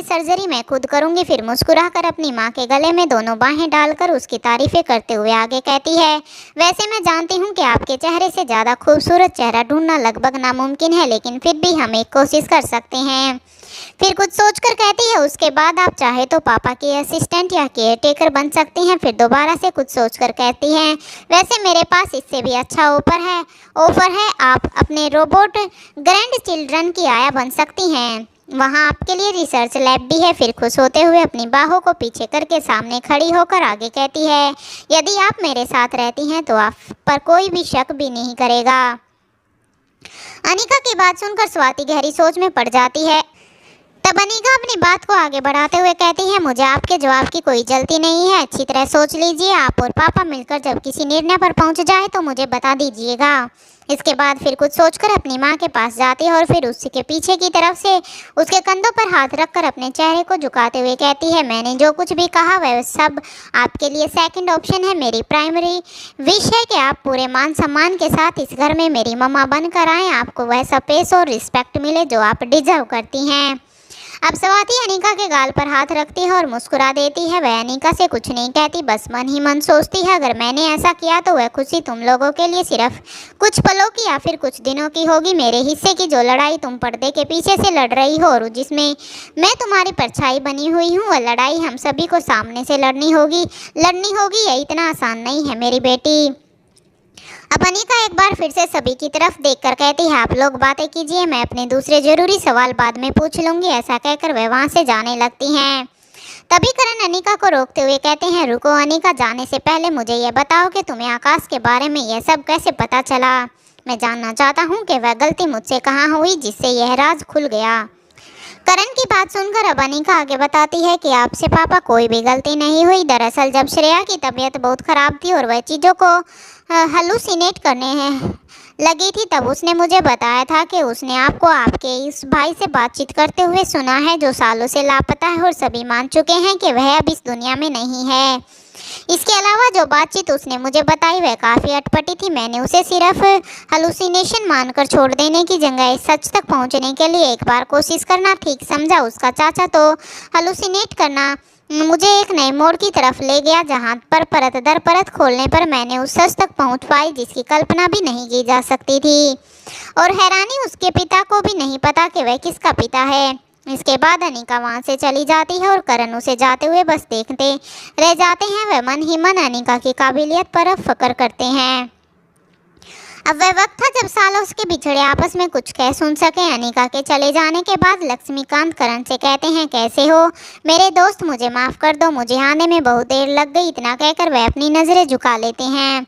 सर्जरी मैं खुद करूंगी। फिर मुस्कुराकर अपनी माँ के गले में दोनों बाहें डालकर उसकी तारीफें करते हुए आगे कहती है, वैसे मैं जानती हूँ कि आपके चेहरे से ज़्यादा खूबसूरत चेहरा ढूंढना लगभग नामुमकिन है, लेकिन फिर भी हम एक कोशिश कर सकते हैं। फिर कुछ सोचकर कहती है, उसके बाद आप चाहे तो पापा की असिस्टेंट या केयर टेकर बन सकती हैं। फिर दोबारा से कुछ सोचकर कहती हैं, वैसे मेरे पास इससे भी अच्छा ऑफर है, आप अपने रोबोट ग्रैंड चिल्ड्रन की आया बन सकती हैं। वहाँ आपके लिए रिसर्च लैब भी है। फिर खुश होते हुए अपनी बाहों को पीछे करके सामने खड़ी होकर आगे कहती है, यदि आप मेरे साथ रहती हैं तो आप पर कोई भी शक भी नहीं करेगा। अनिका की बात सुनकर स्वाति गहरी सोच में पड़ जाती है। तब अनिका अपनी बात को आगे बढ़ाते हुए कहती है, मुझे आपके जवाब की कोई जल्दी नहीं है, अच्छी तरह सोच लीजिए। आप और पापा मिलकर जब किसी निर्णय पर पहुंच जाए तो मुझे बता दीजिएगा। इसके बाद फिर कुछ सोचकर अपनी माँ के पास जाती है और फिर उसके पीछे की तरफ से उसके कंधों पर हाथ रखकर अपने चेहरे को झुकाते हुए कहती है, मैंने जो कुछ भी कहा वह सब आपके लिए सेकंड ऑप्शन है। मेरी प्राइमरी विश है कि आप पूरे मान सम्मान के साथ इस घर में मेरी मम्मा बनकर आएँ, आपको वैसा पेश और रिस्पेक्ट मिले जो आप डिजर्व करती हैं। अब स्वाति अनिका के गाल पर हाथ रखती है और मुस्कुरा देती है। वह अनिका से कुछ नहीं कहती, बस मन ही मन सोचती है, अगर मैंने ऐसा किया तो वह खुशी तुम लोगों के लिए सिर्फ कुछ पलों की या फिर कुछ दिनों की होगी। मेरे हिस्से की जो लड़ाई तुम पर्दे के पीछे से लड़ रही हो और जिसमें मैं तुम्हारी परछाई बनी हुई हूँ, वह लड़ाई हम सभी को सामने से लड़नी होगी। यह इतना आसान नहीं है मेरी बेटी। अब अनिका एक बार फिर से सभी की तरफ देखकर कहती है, आप लोग बातें कीजिए, मैं अपने दूसरे जरूरी सवाल बाद में पूछ लूँगी। ऐसा कहकर वह वहाँ से जाने लगती हैं। तभी करण अनिका को रोकते हुए कहते हैं, रुको अनिका, जाने से पहले मुझे यह बताओ कि तुम्हें आकाश के बारे में यह सब कैसे पता चला। मैं जानना चाहता हूँ कि वह गलती मुझसे कहाँ हुई जिससे यह राज खुल गया। करण की बात सुनकर अब अनिका आगे बताती है कि आपसे पापा कोई भी गलती नहीं हुई। दरअसल जब श्रेया की तबीयत बहुत ख़राब थी और वह चीज़ों को हलुसिनेट करने लगी थी, तब उसने मुझे बताया था कि उसने आपको आपके इस भाई से बातचीत करते हुए सुना है जो सालों से लापता है और सभी मान चुके हैं कि वह अब इस दुनिया में नहीं है। इसके अलावा जो बातचीत उसने मुझे बताई वह काफ़ी अटपटी थी। मैंने उसे सिर्फ हलुसिनेशन मानकर छोड़ देने की जगह इस सच तक पहुंचने के लिए एक बार कोशिश करना ठीक समझा। उसका चाचा तो हलुसिनेट करना मुझे एक नए मोड़ की तरफ ले गया, जहां पर परत दर परत खोलने पर मैंने उस सच तक पहुंच पाई जिसकी कल्पना भी नहीं की जा सकती थी। और हैरानी उसके पिता को भी नहीं पता कि वह किसका पिता है। इसके बाद अनिका वहाँ से चली जाती है और करण उसे जाते हुए बस देखते रह जाते हैं। वह मन ही मन अनिका की काबिलियत पर फक्र करते हैं। अब वह वक्त था जब सालों के बिछड़े आपस में कुछ कह सुन सके। अनिका के चले जाने के बाद लक्ष्मीकांत करण से कहते हैं, कैसे हो मेरे दोस्त, मुझे माफ़ कर दो, मुझे आने में बहुत देर लग गई। इतना कहकर वह अपनी नज़रें झुका लेते हैं।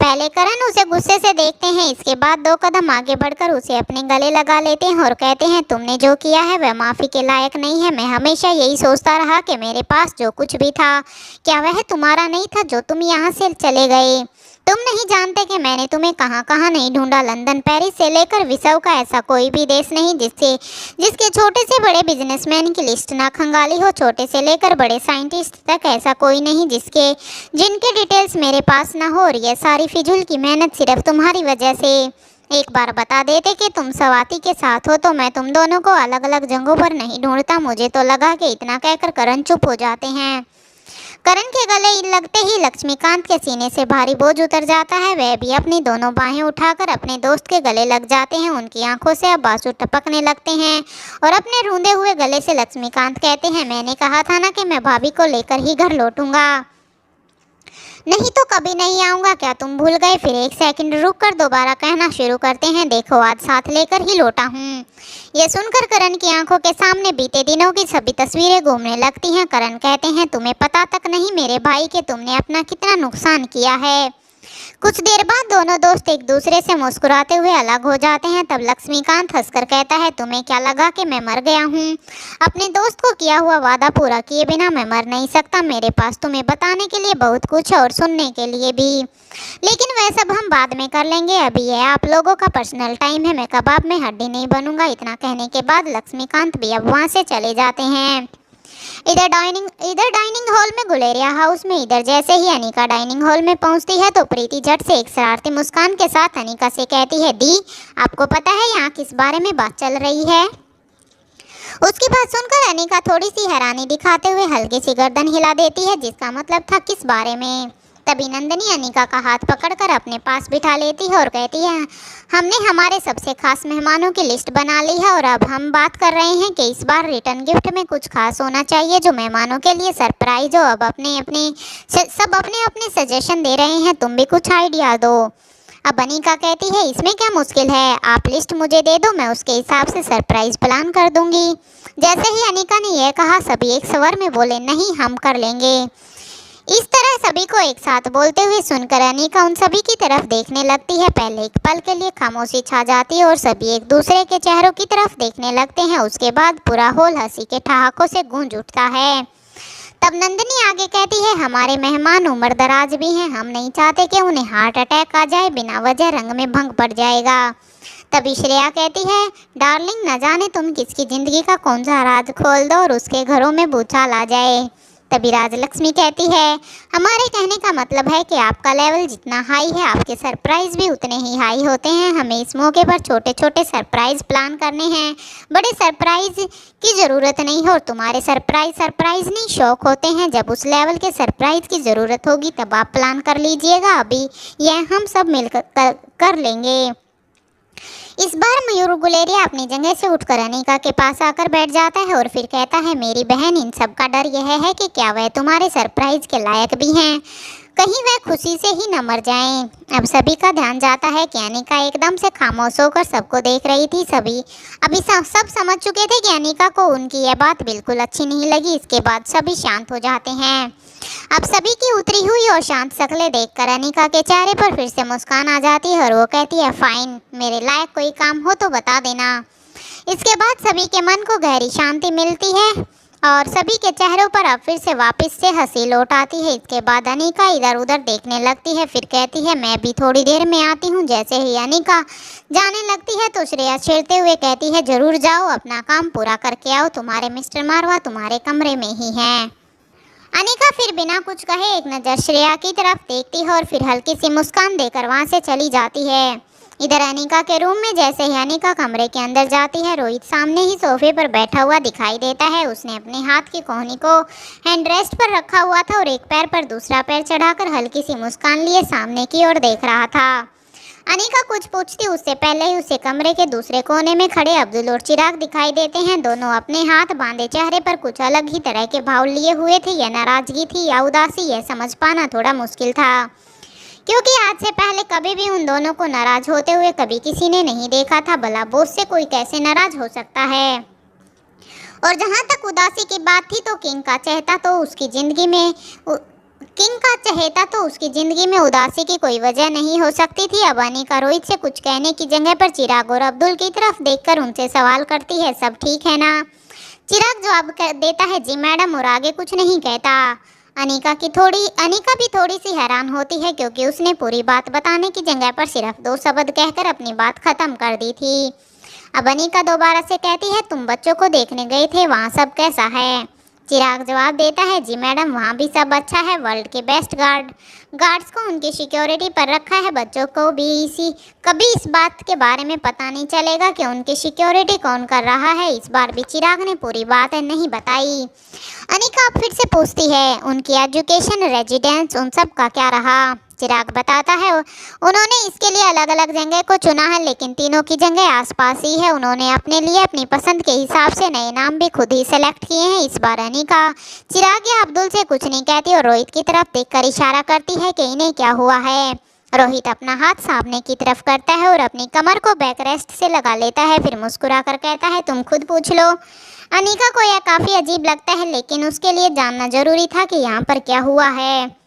पहले करण उसे गुस्से से देखते हैं, इसके बाद 2 कदम आगे बढ़कर उसे अपने गले लगा लेते हैं और कहते हैं, तुमने जो किया है वह माफ़ी के लायक नहीं है। मैं हमेशा यही सोचता रहा कि मेरे पास जो कुछ भी था क्या वह तुम्हारा नहीं था जो तुम यहाँ से चले गए। तुम नहीं जानते कि मैंने तुम्हें कहाँ कहाँ नहीं ढूंढा। लंदन, पेरिस से लेकर विश्व का ऐसा कोई भी देश नहीं जिसके छोटे से बड़े बिजनेसमैन की लिस्ट ना खंगाली हो। छोटे से लेकर बड़े साइंटिस्ट तक ऐसा कोई नहीं जिनके डिटेल्स मेरे पास ना हो। और यह सारी फिजूल की मेहनत सिर्फ तुम्हारी वजह से। एक बार बता देते कि तुम स्वाति के साथ हो तो मैं तुम दोनों को अलग अलग जगहों पर नहीं ढूंढता। मुझे तो लगा कि इतना कहकर करण चुप हो जाते हैं। करण के गले लगते ही लक्ष्मीकांत के सीने से भारी बोझ उतर जाता है। वह भी अपनी दोनों बाहें उठाकर अपने दोस्त के गले लग जाते हैं। उनकी आंखों से अब आंसू टपकने लगते हैं और अपने रूंधे हुए गले से लक्ष्मीकांत कहते हैं, मैंने कहा था ना कि मैं भाभी को लेकर ही घर लौटूंगा, नहीं तो कभी नहीं आऊँगा। क्या तुम भूल गए? फिर एक सेकंड रुक कर दोबारा कहना शुरू करते हैं, देखो आज साथ लेकर ही लौटा हूँ। यह सुनकर करण की आंखों के सामने बीते दिनों की सभी तस्वीरें घूमने लगती हैं। करण कहते हैं, तुम्हें पता तक नहीं मेरे भाई के तुमने अपना कितना नुकसान किया है। कुछ देर बाद दोनों दोस्त एक दूसरे से मुस्कुराते हुए अलग हो जाते हैं। तब लक्ष्मीकांत हंसकर कहता है, तुम्हें क्या लगा कि मैं मर गया हूँ? अपने दोस्त को किया हुआ वादा पूरा किए बिना मैं मर नहीं सकता। मेरे पास तुम्हें बताने के लिए बहुत कुछ है और सुनने के लिए भी, लेकिन वह सब हम बाद में कर लेंगे। अभी यह आप लोगों का पर्सनल टाइम है, मैं कबाब में हड्डी नहीं बनूंगा। इतना कहने के बाद लक्ष्मीकांत भी अब वहाँ से चले जाते हैं। इधर डाइनिंग हॉल में गुलेरिया हाउस में इधर जैसे ही अनिका डाइनिंग हॉल में पहुंचती है तो प्रीति झट से एक शरारती मुस्कान के साथ अनिका से कहती है, दी आपको पता है यहाँ किस बारे में बात चल रही है? उसकी बात सुनकर अनिका थोड़ी सी हैरानी दिखाते हुए हल्की सी गर्दन हिला देती है, जिसका मतलब था किस बारे में। तभी नंदिनी अनिका का हाथ पकड़कर अपने पास बिठा लेती है और कहती है, हमने हमारे सबसे खास मेहमानों की लिस्ट बना ली है और अब हम बात कर रहे हैं कि इस बार रिटर्न गिफ्ट में कुछ खास होना चाहिए जो मेहमानों के लिए सरप्राइज हो। अब सब अपने अपने सजेशन दे रहे हैं, तुम भी कुछ आइडिया दो। अब अनिका कहती है, इसमें क्या मुश्किल है, आप लिस्ट मुझे दे दो, मैं उसके हिसाब से सरप्राइज प्लान कर दूंगी। जैसे ही अनिका ने यह कहा सभी एक स्वर में बोले, नहीं हम कर लेंगे। इस तरह सभी को एक साथ बोलते हुए सुनकर अनिका उन सभी की तरफ देखने लगती है। पहले एक पल के लिए खामोशी छा जाती है और सभी एक दूसरे के चेहरों की तरफ देखने लगते हैं। उसके बाद पूरा हॉल हंसी के ठहाकों से गूंज उठता है। तब नंदिनी आगे कहती है, हमारे मेहमान उम्र दराज भी हैं, हम नहीं चाहते कि उन्हें हार्ट अटैक आ जाए, बिना वजह रंग में भंग पड़ जाएगा। तभी श्रेया कहती है, डार्लिंग न जाने तुम किसकी जिंदगी का कौन सा राज खोल दो और उसके घरों में भूचाल आ जाए। तभी राजलक्ष्मी कहती है, हमारे कहने का मतलब है कि आपका लेवल जितना हाई है आपके सरप्राइज भी उतने ही हाई होते हैं। हमें इस मौके पर छोटे छोटे सरप्राइज प्लान करने हैं, बड़े सरप्राइज की ज़रूरत नहीं है। और तुम्हारे सरप्राइज नहीं शौक होते हैं, जब उस लेवल के सरप्राइज की ज़रूरत होगी तब आप प्लान कर लीजिएगा, अभी यह हम सब मिलकर कर लेंगे। इस बार मयूर गुलेरिया अपनी जगह से उठकर अनिका के पास आकर बैठ जाता है और फिर कहता है, मेरी बहन, इन सब का डर यह है कि क्या वह तुम्हारे सरप्राइज के लायक भी हैं, कहीं वह खुशी से ही न मर जाएं। अब सभी का ध्यान जाता है कि अनिका एकदम से खामोश होकर सबको देख रही थी। अभी सब समझ चुके थे कि अनिका को उनकी यह बात बिल्कुल अच्छी नहीं लगी। इसके बाद सभी शांत हो जाते हैं। अब सभी की उतरी हुई और शांत शक्लें देखकर अनिका के चेहरे पर फिर से मुस्कान आ जाती है और वो कहती है, फाइन, मेरे लायक कोई काम हो तो बता देना। इसके बाद सभी के मन को गहरी शांति मिलती है और सभी के चेहरों पर अब फिर से वापस से हंसी लौट आती है। इसके बाद अनिका इधर उधर देखने लगती है, फिर कहती है, मैं भी थोड़ी देर में आती हूँ। जैसे ही अनिका जाने लगती है तो श्रेया छेड़ते हुए कहती है, जरूर जाओ, अपना काम पूरा करके आओ, तुम्हारे मिस्टर मारवा तुम्हारे कमरे में ही हैं। अनिका फिर बिना कुछ कहे एक नज़र श्रेया की तरफ देखती है और फिर हल्की सी मुस्कान देकर वहाँ से चली जाती है। इधर अनिका के रूम में जैसे ही अनिका कमरे के अंदर जाती है, रोहित सामने ही सोफे पर बैठा हुआ दिखाई देता है। उसने अपने हाथ की कोहनी को हैंडरेस्ट पर रखा हुआ था और एक पैर पर दूसरा पैर चढ़ाकर हल्की सी मुस्कान लिए सामने की ओर देख रहा था। अनिका कुछ पूछती उससे पहले ही उसे कमरे के दूसरे कोने में खड़े अब्दुल और चिराग दिखाई देते हैं। दोनों अपने हाथ बांधे चेहरे पर कुछ अलग ही तरह के भाव लिए हुए थे। यह नाराजगी थी या उदासी, यह समझ पाना थोड़ा मुश्किल था, क्योंकि आज से पहले कभी भी उन दोनों को नाराज होते हुए कभी किसी ने नहीं देखा था। भला बॉस से कोई कैसे नाराज हो सकता है। और जहाँ तक उदासी की बात थी तो किंग का चहेता तो उसकी जिंदगी में उदासी की कोई वजह नहीं हो सकती थी। अब अनिका रोहित से कुछ कहने की जगह पर चिराग और अब्दुल की तरफ देखकर उनसे सवाल करती है, सब ठीक है ना। चिराग जवाब देता है, जी मैडम, और आगे कुछ नहीं कहता। अनिका भी थोड़ी सी हैरान होती है, क्योंकि उसने पूरी बात बताने की जगह पर सिर्फ 2 शब्द कहकर अपनी बात खत्म कर दी थी। अब अनिका दोबारा से कहती है, तुम बच्चों को देखने गए थे, वहाँ सब कैसा है। चिराग जवाब देता है, जी मैडम, वहाँ भी सब अच्छा है, वर्ल्ड के बेस्ट गार्ड्स को उनकी सिक्योरिटी पर रखा है। बच्चों को भी कभी इस बात के बारे में पता नहीं चलेगा कि उनकी सिक्योरिटी कौन कर रहा है। इस बार भी चिराग ने पूरी बात नहीं बताई। अनिका अब फिर से पूछती है, उनकी एजुकेशन, रेजिडेंस, उन सब का क्या रहा। चिराग बताता है, उन्होंने इसके लिए अलग अलग जगह को चुना है, लेकिन तीनों की जगह आसपास ही है। उन्होंने अपने लिए अपनी पसंद के हिसाब से नए नाम भी खुद ही सेलेक्ट किए हैं। इस बार अनिका चिराग या अब्दुल से कुछ नहीं कहती और रोहित की तरफ देखकर इशारा करती है कि इन्हें क्या हुआ है। रोहित अपना हाथ सामने की तरफ करता है और अपनी कमर को बैक रेस्ट से लगा लेता है, फिर मुस्कुरा कर कहता है, तुम खुद पूछ लो। अनिका को यह काफ़ी अजीब लगता है, लेकिन उसके लिए जानना जरूरी था कि यहाँ पर क्या हुआ है।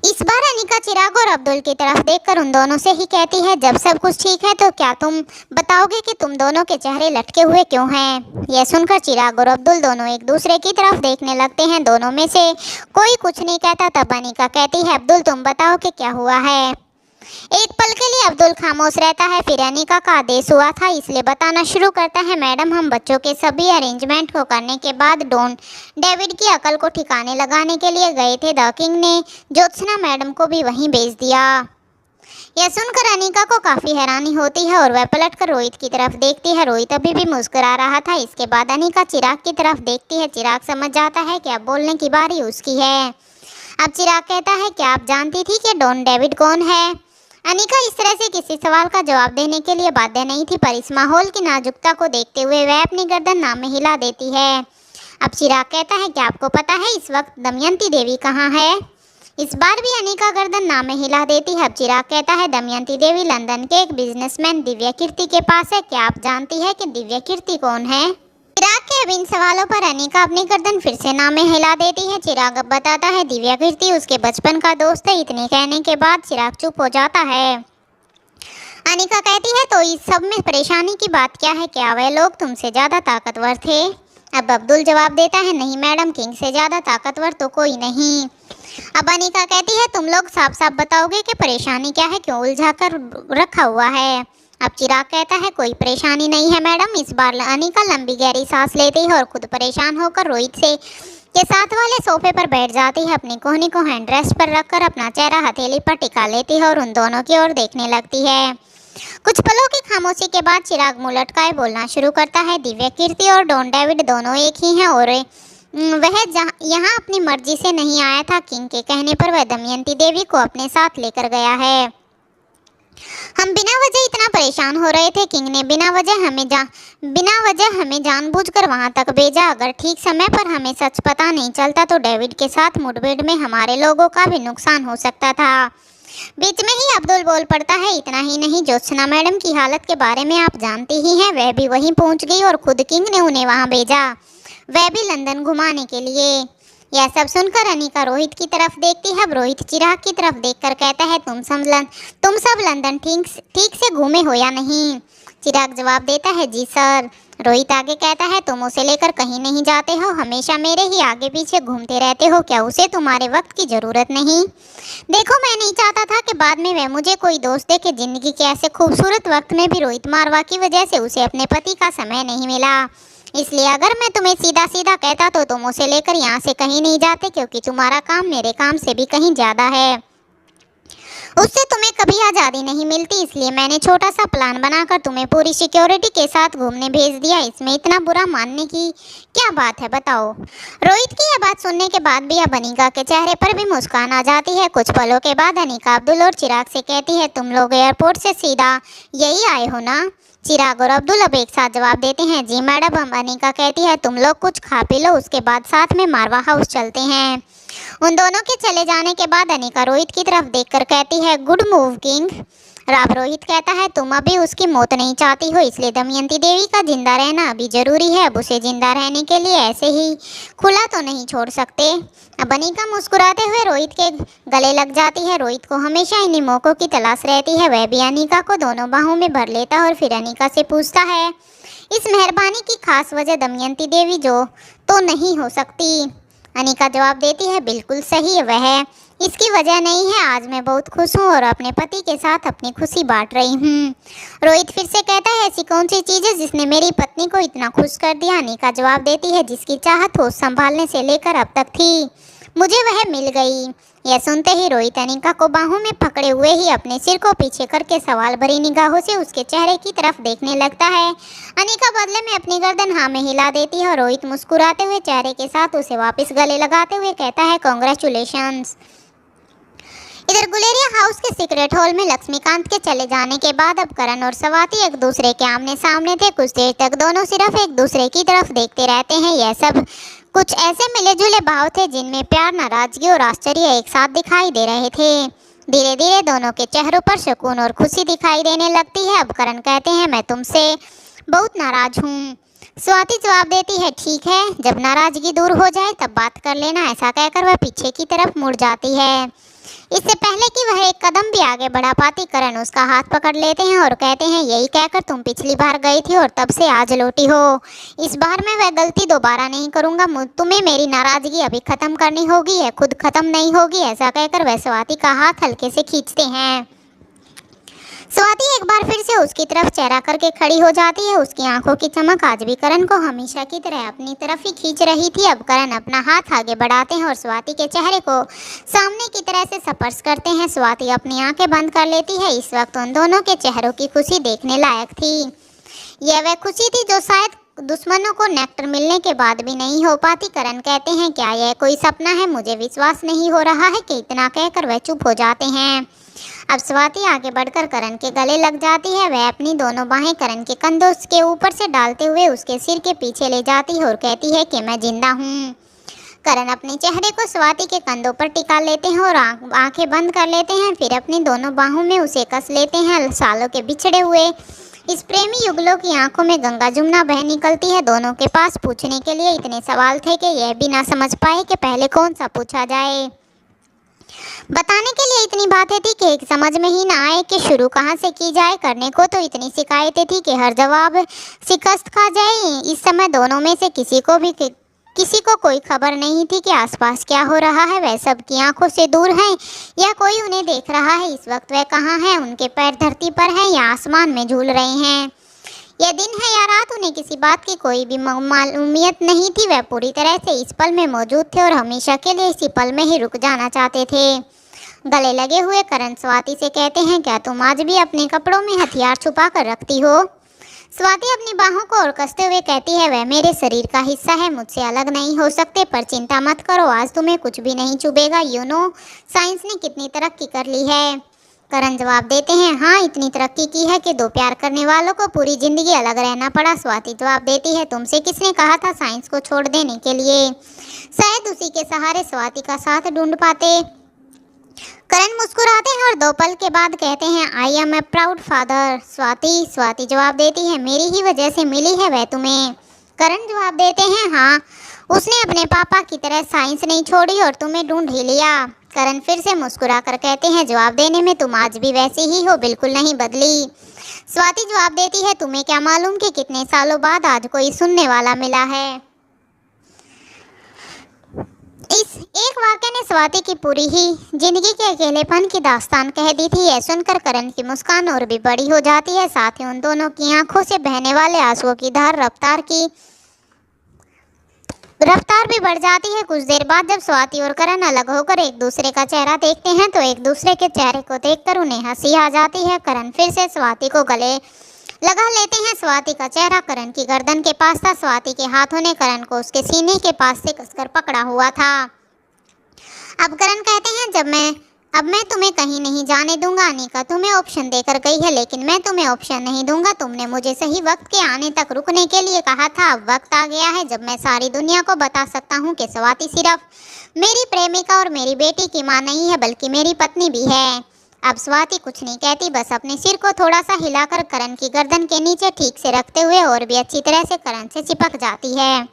इस बार अनिका चिराग और अब्दुल की तरफ देखकर उन दोनों से ही कहती है, जब सब कुछ ठीक है तो क्या तुम बताओगे कि तुम दोनों के चेहरे लटके हुए क्यों हैं। यह सुनकर चिराग और अब्दुल दोनों एक दूसरे की तरफ देखने लगते हैं। दोनों में से कोई कुछ नहीं कहता। तब अनिका कहती है, अब्दुल, तुम बताओ कि क्या हुआ है। एक पल के लिए अब्दुल खामोश रहता है, फिर अनिका का आदेश हुआ था इसलिए बताना शुरू करता है, मैडम, हम बच्चों के सभी अरेंजमेंट को करने के बाद डॉन डेविड की अकल को ठिकाने लगाने के लिए गए थे। द किंग ने ज्योत्सना मैडम को भी वहीं भेज दिया। यह सुनकर अनिका को काफी हैरानी होती है और वह पलटकर रोहित की तरफ देखती है। रोहित अभी भी मुस्कुरा रहा था। इसके बाद अनिका चिराग की तरफ देखती है। चिराग समझ जाता है कि अब बोलने की बारी उसकी है। अब चिराग कहता है कि आप जानती थी कि डॉन डेविड कौन है? अनिका इस तरह से किसी सवाल का जवाब देने के लिए बाध्य नहीं थी, पर इस माहौल की नाजुकता को देखते हुए वह अपनी गर्दन नाम में हिला देती है। अब चिराग कहता है कि आपको पता है इस वक्त दमयंती देवी कहाँ है? इस बार भी अनिका गर्दन नाम में हिला देती है। अब चिराग कहता है दमयंती देवी लंदन के एक बिजनेसमैन दिव्या कीर्ति के पास है। क्या आप जानती है कि दिव्या कीर्ति कौन है? चिराग के अब इन सवालों पर अनिका अपनी गर्दन फिर से नाम में हिला देती है। चिराग अब बताता है दिव्या कीर्ति उसके बचपन का दोस्त है। इतने कहने के बाद चिराग चुप हो जाता है। अनिका कहती है तो इस सब में परेशानी की बात क्या है? क्या वे लोग तुमसे ज्यादा ताकतवर थे? अब अब्दुल जवाब देता है नहीं मैडम, किंग से ज्यादा ताकतवर तो कोई नहीं। अब अनिका कहती है तुम लोग साफ साफ बताओगे कि परेशानी क्या है, क्यों उलझा कर रखा हुआ है? अब चिराग कहता है कोई परेशानी नहीं है मैडम। इस बार अनिका लंबी गहरी सांस लेती है और खुद परेशान होकर रोहित से के साथ वाले सोफे पर बैठ जाती है। अपनी कोहनी को हैंड रेस्ट पर रखकर अपना चेहरा हथेली पर टिका लेती है और उन दोनों की ओर देखने लगती है। कुछ पलों की खामोशी के बाद चिराग मुंह लटकाए बोलना शुरू करता है दिव्या कीर्ति और डॉन डेविड दोनों एक ही हैं और वह यहाँ अपनी मर्जी से नहीं आया था। किंग के कहने पर वह दमयंती देवी को अपने साथ लेकर गया है। हम बिना वजह इतना परेशान हो रहे थे। किंग ने बिना वजह हमें जानबूझकर वहां तक भेजा। अगर ठीक समय पर हमें सच पता नहीं चलता तो डेविड के साथ मुठभेड़ में हमारे लोगों का भी नुकसान हो सकता था। बीच में ही अब्दुल बोल पड़ता है इतना ही नहीं, ज्योत्सना मैडम की हालत के बारे में आप जानती ही हैं। वह भी वहीं पहुंच गई और खुद किंग ने उन्हें वहां भेजा, वह भी लंदन घुमाने के लिए। यह सब सुनकर अनिका रोहित की तरफ देखती है। अब रोहित चिराग की तरफ देखकर कहता है तुम सब लंदन ठीक से घूमे हो या नहीं? चिराग जवाब देता है जी सर। रोहित आगे कहता है तुम उसे लेकर कहीं नहीं जाते हो, हमेशा मेरे ही आगे पीछे घूमते रहते हो। क्या उसे तुम्हारे वक्त की जरूरत नहीं? देखो मैं नहीं चाहता था कि बाद में वह मुझे कोई दोस्त दे के जिंदगी के ऐसे खूबसूरत वक्त में भी रोहित मारवा की वजह से उसे अपने पति का समय नहीं मिला। इसलिए अगर मैं तुम्हें सीधा सीधा कहता तो तुम उसे लेकर यहाँ से कहीं नहीं जाते, क्योंकि तुम्हारा काम मेरे काम से भी कहीं ज्यादा है। उससे तुम्हें कभी आज़ादी नहीं मिलती, इसलिए मैंने छोटा सा प्लान बनाकर तुम्हें पूरी सिक्योरिटी के साथ घूमने भेज दिया। इसमें इतना बुरा मानने की क्या बात है बताओ? रोहित की यह बात सुनने के बाद भी अब अनिका के चेहरे पर भी मुस्कान आ जाती है। कुछ पलों के बाद अनिका अब्दुल और चिराग से कहती है तुम लोग एयरपोर्ट से सीधा यही आए हो ना? चिराग और अब्दुल अब एक साथ जवाब देते हैं जी मैडम। अनिका कहती है तुम लोग कुछ खा पी लो, उसके बाद साथ में मारवा हाउस चलते हैं। उन दोनों के चले जाने के बाद अनिका रोहित की तरफ देखकर कहती है गुड मूव किंग। अब रोहित कहता है तुम अभी उसकी मौत नहीं चाहती हो, इसलिए दमयंती देवी का जिंदा रहना अभी जरूरी है। अब उसे जिंदा रहने के लिए ऐसे ही खुला तो नहीं छोड़ सकते। अब अनिका मुस्कुराते हुए रोहित के गले लग जाती है। रोहित को हमेशा इन्हीं मौकों की तलाश रहती है। वह भी अनिका को दोनों बाहों में भर लेता और फिर अनिका से पूछता है इस मेहरबानी की खास वजह दमयंती देवी जो तो नहीं हो सकती? अनिका जवाब देती है बिल्कुल सही, वह इसकी वजह नहीं है। आज मैं बहुत खुश हूँ और अपने पति के साथ अपनी खुशी बांट रही हूँ। रोहित फिर से कहता है ऐसी कौन सी चीज़ है जिसने मेरी पत्नी को इतना खुश कर दिया? अनिका जवाब देती है जिसकी चाहत होश संभालने से लेकर अब तक थी, मुझे वह मिल गई। यह सुनते ही रोहित अनिका को बाहों में पकड़े हुए ही अपने सिर को पीछे करके सवाल भरी निगाहों से उसके चेहरे की तरफ देखने लगता है। अनिका बदले में अपनी गर्दन हाँ में हिला देती है और रोहित मुस्कुराते हुए चेहरे के साथ उसे वापस गले लगाते हुए कहता है कॉन्ग्रेचुलेशंस। इधर गुलेरिया हाउस के सीक्रेट हॉल में लक्ष्मीकांत के चले जाने के बाद अब करण और स्वाति एक दूसरे के आमने सामने थे। कुछ देर तक दोनों सिर्फ एक दूसरे की तरफ देखते रहते हैं। यह सब कुछ ऐसे मिले जुले भाव थे जिनमें प्यार, नाराजगी और आश्चर्य एक साथ दिखाई दे रहे थे। धीरे धीरे दोनों के चेहरों पर सुकून और खुशी दिखाई देने लगती है। अब करण कहते हैं मैं तुमसे बहुत नाराज हूँ। स्वाति जवाब देती है ठीक है, जब नाराजगी दूर हो जाए तब बात कर लेना। ऐसा कहकर वह पीछे की तरफ मुड़ जाती है। इससे पहले कि वह एक कदम भी आगे बढ़ा पाती करण उसका हाथ पकड़ लेते हैं और कहते हैं यही कहकर तुम पिछली बार गई थी और तब से आज लौटी हो। इस बार मैं वह गलती दोबारा नहीं करूंगा। तुम्हें मेरी नाराजगी अभी खत्म करनी होगी, है खुद खत्म नहीं होगी। ऐसा कहकर वह स्वाति का हाथ हल्के से खींचते हैं। स्वाति एक बार फिर से उसकी तरफ चेहरा करके खड़ी हो जाती है। उसकी आंखों की चमक आज भी करण को हमेशा की तरह अपनी तरफ ही खींच रही थी। अब करण अपना हाथ आगे बढ़ाते हैं और स्वाति के चेहरे को सामने की तरह से स्पर्श करते हैं। स्वाति अपनी आंखें बंद कर लेती है। इस वक्त उन दोनों के चेहरों की खुशी देखने लायक थी। यह वह खुशी थी जो शायद दुश्मनों को नेक्टर मिलने के बाद भी नहीं हो पाती। करण कहते हैं, क्या यह कोई सपना है? मुझे विश्वास नहीं हो रहा है कि इतना कहकर वह चुप हो जाते हैं। अब स्वाति आगे बढ़कर करण के गले लग जाती है। वह अपनी दोनों बाहें करण के कंधों के ऊपर से डालते हुए उसके सिर के पीछे ले जाती है और कहती है कि मैं जिंदा हूँ। करण अपने चेहरे को स्वाति के कंधों पर टिका लेते हैं और आंखें बंद कर लेते हैं। फिर अपनी दोनों बाहों में उसे कस लेते हैं। सालों के बिछड़े हुए इस प्रेमी युगलों की आंखों में गंगा जमुना बह निकलती है। दोनों के पास पूछने के लिए इतने सवाल थे कि यह भी ना समझ पाए कि पहले कौन सा पूछा जाए। बताने के लिए इतनी बातें थी कि समझ में ही ना आए कि शुरू कहाँ से की जाए। करने को तो इतनी शिकायतें थी कि हर जवाब शिकस्त खा जाए। इस समय दोनों में से किसी को कोई खबर नहीं थी कि आसपास क्या हो रहा है। वह सबकी आंखों से दूर हैं या कोई उन्हें देख रहा है। इस वक्त वह कहाँ हैं? उनके पैर धरती पर हैं या आसमान में झूल रहे हैं? यह दिन है या रात, उन्हें किसी बात की कोई भी मालूमियत नहीं थी। वह पूरी तरह से इस पल में मौजूद थे और हमेशा के लिए इसी पल में ही रुक जाना चाहते थे। गले लगे हुए करण स्वाति से कहते हैं, क्या तुम आज भी अपने कपड़ों में हथियार छुपा कर रखती हो? स्वाति अपनी बाहों को और कसते हुए कहती है, वह मेरे शरीर का हिस्सा है, मुझसे अलग नहीं हो सकते। पर चिंता मत करो, आज तुम्हें कुछ भी नहीं चुभेगा। साइंस ने कितनी तरक्की कर ली है। करण जवाब देते हैं, हाँ, इतनी तरक्की की है कि दो प्यार करने वालों को पूरी जिंदगी अलग रहना पड़ा। स्वाति जवाब देती है, तुमसे किसने कहा था साइंस को छोड़ देने के लिए? शायद उसी के सहारे स्वाति का साथ ढूंढ पाते। करण मुस्कुराते हैं और 2 पल के बाद कहते हैं, I am a proud father. Swati जवाब देती है, मेरी ही वजह से मिली है वह तुम्हें। करण जवाब देते हैं, हाँ, उसने अपने पापा की तरह साइंस नहीं छोड़ी और तुम्हें ढूंढ ही लिया। करण फिर से मुस्कुरा कर कहते हैं, जवाब देने में तुम आज भी वैसी ही हो, बिल्कुल नहीं बदली। स्वाति जवाब देती है, तुम्हें क्या मालूम कि कितने सालों बाद आज कोई सुनने वाला मिला है। इस एक वाक्य ने स्वाति की पूरी ही जिंदगी के अकेलेपन की दास्तान कह दी थी। यह सुनकर करण की मुस्कान और भी बड़ी हो जाती है। साथ ही उन दोनों की आंखों से बहने वाले आंसुओं की रफ्तार भी बढ़ जाती है। कुछ देर बाद जब स्वाति और करण अलग होकर एक दूसरे का चेहरा देखते हैं तो एक दूसरे के चेहरे को देखकर उन्हें हंसी आ जाती है। करण फिर से स्वाति को गले लगा लेते हैं। स्वाति का चेहरा करण की गर्दन के पास था। स्वाति के हाथों ने करण को उसके सीने के पास से कसकर पकड़ा हुआ था। अब करण कहते हैं, अब मैं तुम्हें कहीं नहीं जाने दूंगा। अनिका तुम्हें ऑप्शन देकर गई है, लेकिन मैं तुम्हें ऑप्शन नहीं दूंगा। तुमने मुझे सही वक्त के आने तक रुकने के लिए कहा था। अब वक्त आ गया है जब मैं सारी दुनिया को बता सकता हूँ कि स्वाति सिर्फ मेरी प्रेमिका और मेरी बेटी की माँ नहीं है, बल्कि मेरी पत्नी भी है। अब स्वाति कुछ नहीं कहती, बस अपने सिर को थोड़ा सा हिलाकर करण की गर्दन के नीचे ठीक से रखते हुए और भी अच्छी तरह से करण से चिपक जाती है।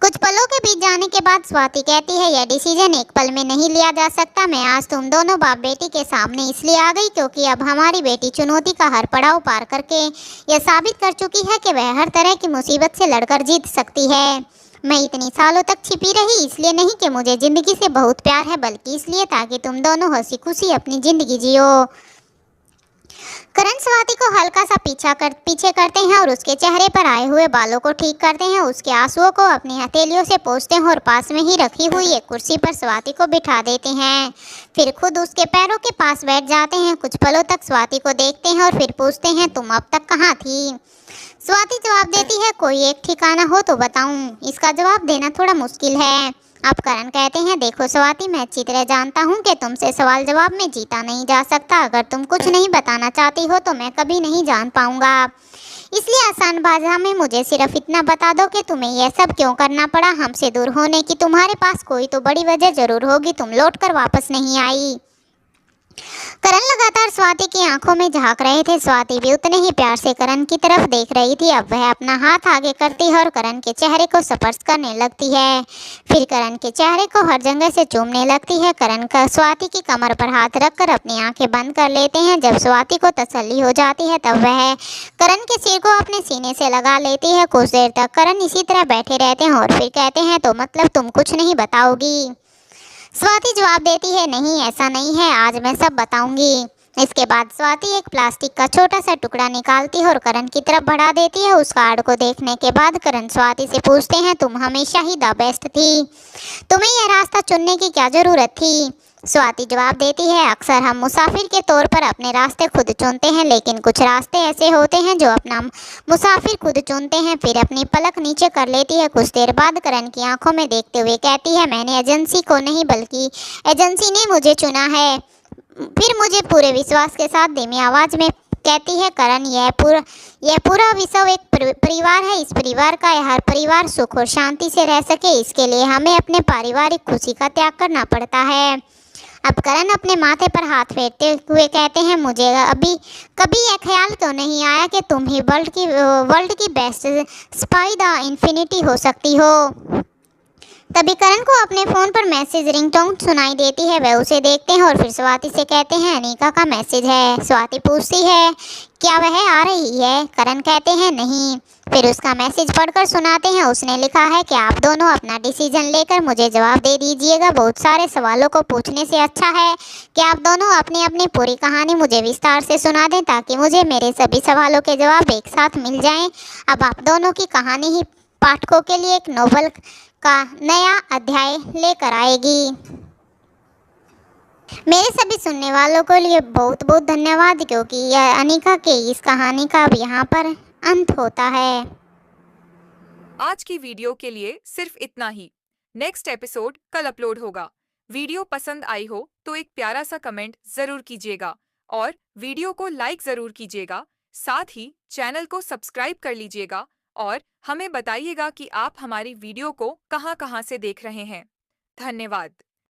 कुछ पलों के बीत जाने के बाद स्वाति कहती है, यह डिसीजन एक पल में नहीं लिया जा सकता। मैं आज तुम दोनों बाप बेटी के सामने इसलिए आ गई क्योंकि अब हमारी बेटी चुनौती का हर पड़ाव पार करके यह साबित कर चुकी है कि वह हर तरह की मुसीबत से लड़कर जीत सकती है। मैं इतनी सालों तक छिपी रही इसलिए नहीं कि मुझे ज़िंदगी से बहुत प्यार है, बल्कि इसलिए ताकि तुम दोनों हंसी खुशी अपनी ज़िंदगी जियो। करण स्वाति को हल्का सा पीछे करते हैं और उसके चेहरे पर आए हुए बालों को ठीक करते हैं। उसके आंसुओं को अपनी हथेलियों से पोंछते हैं और पास में ही रखी हुई एक कुर्सी पर स्वाति को बिठा देते हैं। फिर खुद उसके पैरों के पास बैठ जाते हैं। कुछ पलों तक स्वाति को देखते हैं और फिर पूछते हैं, तुम अब तक कहाँ थी? स्वाति जवाब देती है, कोई एक ठिकाना हो तो बताऊं। इसका जवाब देना थोड़ा मुश्किल है। अब करण कहते हैं, देखो स्वाति, मैं अच्छी तरह जानता हूँ कि तुमसे सवाल जवाब में जीता नहीं जा सकता। अगर तुम कुछ नहीं बताना चाहती हो तो मैं कभी नहीं जान पाऊंगा। इसलिए आसान भाषा में मुझे सिर्फ इतना बता दो कि तुम्हें यह सब क्यों करना पड़ा। हमसे दूर होने की तुम्हारे पास कोई तो बड़ी वजह जरूर होगी। तुम लौटकर वापस नहीं आई। करण लगातार स्वाति की आंखों में झांक रहे थे। स्वाति भी उतने ही प्यार से करण की तरफ देख रही थी। अब वह अपना हाथ आगे करती है और करण के चेहरे को स्पर्श करने लगती है। फिर करण के चेहरे को हर जगह से चूमने लगती है। करण का स्वाति की कमर पर हाथ रखकर अपनी आंखें बंद कर लेते हैं। जब स्वाति को तसल्ली हो जाती है तब वह करण के सिर को अपने सीने से लगा लेती है। कुछ देर तक करण इसी तरह बैठे रहते हैं और फिर कहते हैं, तो मतलब तुम कुछ नहीं बताओगी? स्वाति जवाब देती है, नहीं, ऐसा नहीं है, आज मैं सब बताऊंगी। इसके बाद स्वाति एक प्लास्टिक का छोटा सा टुकड़ा निकालती है और करण की तरफ बढ़ा देती है। उस कार्ड को देखने के बाद करण स्वाति से पूछते हैं, तुम हमेशा ही द बेस्ट थी, तुम्हें यह रास्ता चुनने की क्या जरूरत थी? स्वाति जवाब देती है, अक्सर हम मुसाफिर के तौर पर अपने रास्ते खुद चुनते हैं, लेकिन कुछ रास्ते ऐसे होते हैं जो अपना मुसाफिर खुद चुनते हैं। फिर अपनी पलक नीचे कर लेती है। कुछ देर बाद करण की आंखों में देखते हुए कहती है, मैंने एजेंसी को नहीं बल्कि एजेंसी ने मुझे चुना है। फिर मुझे पूरे विश्वास के साथ धीमी आवाज में कहती है, करण यह पूरा विश्व एक परिवार है। इस परिवार का हर परिवार सुख और शांति से रह सके, इसके लिए हमें अपने पारिवारिक खुशी का त्याग करना पड़ता है। अब करण अपने माथे पर हाथ फेरते हुए कहते हैं, मुझे अभी कभी यह ख्याल क्यों नहीं आया कि तुम ही वर्ल्ड की बेस्ट स्पाई द इन्फिनिटी हो सकती हो। तभी करण को अपने फ़ोन पर मैसेज रिंगटोन सुनाई देती है। वह उसे देखते हैं और फिर स्वाति से कहते हैं, अनीका का मैसेज है। स्वाति पूछती है, क्या वह आ रही है? करण कहते हैं, नहीं। फिर उसका मैसेज पढ़कर सुनाते हैं। उसने लिखा है कि आप दोनों अपना डिसीजन लेकर मुझे जवाब दे दीजिएगा। बहुत सारे सवालों को पूछने से अच्छा है कि आप दोनों अपनी अपनी पूरी कहानी मुझे विस्तार से सुना दें, ताकि मुझे मेरे सभी सवालों के जवाब एक साथ मिल जाएं। अब आप दोनों की कहानी ही पाठकों के लिए एक नोवेल का नया अध्याय लेकर आएगी। मेरे सभी सुनने वालों को लिए बहुत बहुत धन्यवाद, क्योंकि यह अनीका के इस कहानी का अब यहाँ पर अंत होता है। आज की वीडियो के लिए सिर्फ इतना ही। नेक्स्ट एपिसोड कल अपलोड होगा। वीडियो पसंद आई हो तो एक प्यारा सा कमेंट जरूर कीजिएगा और वीडियो को लाइक जरूर कीजिएगा। साथ ही चैनल को सब्सक्राइब कर लीजिएगा और हमें बताइएगा कि आप हमारी वीडियो को कहां-कहां से देख रहे हैं। धन्यवाद।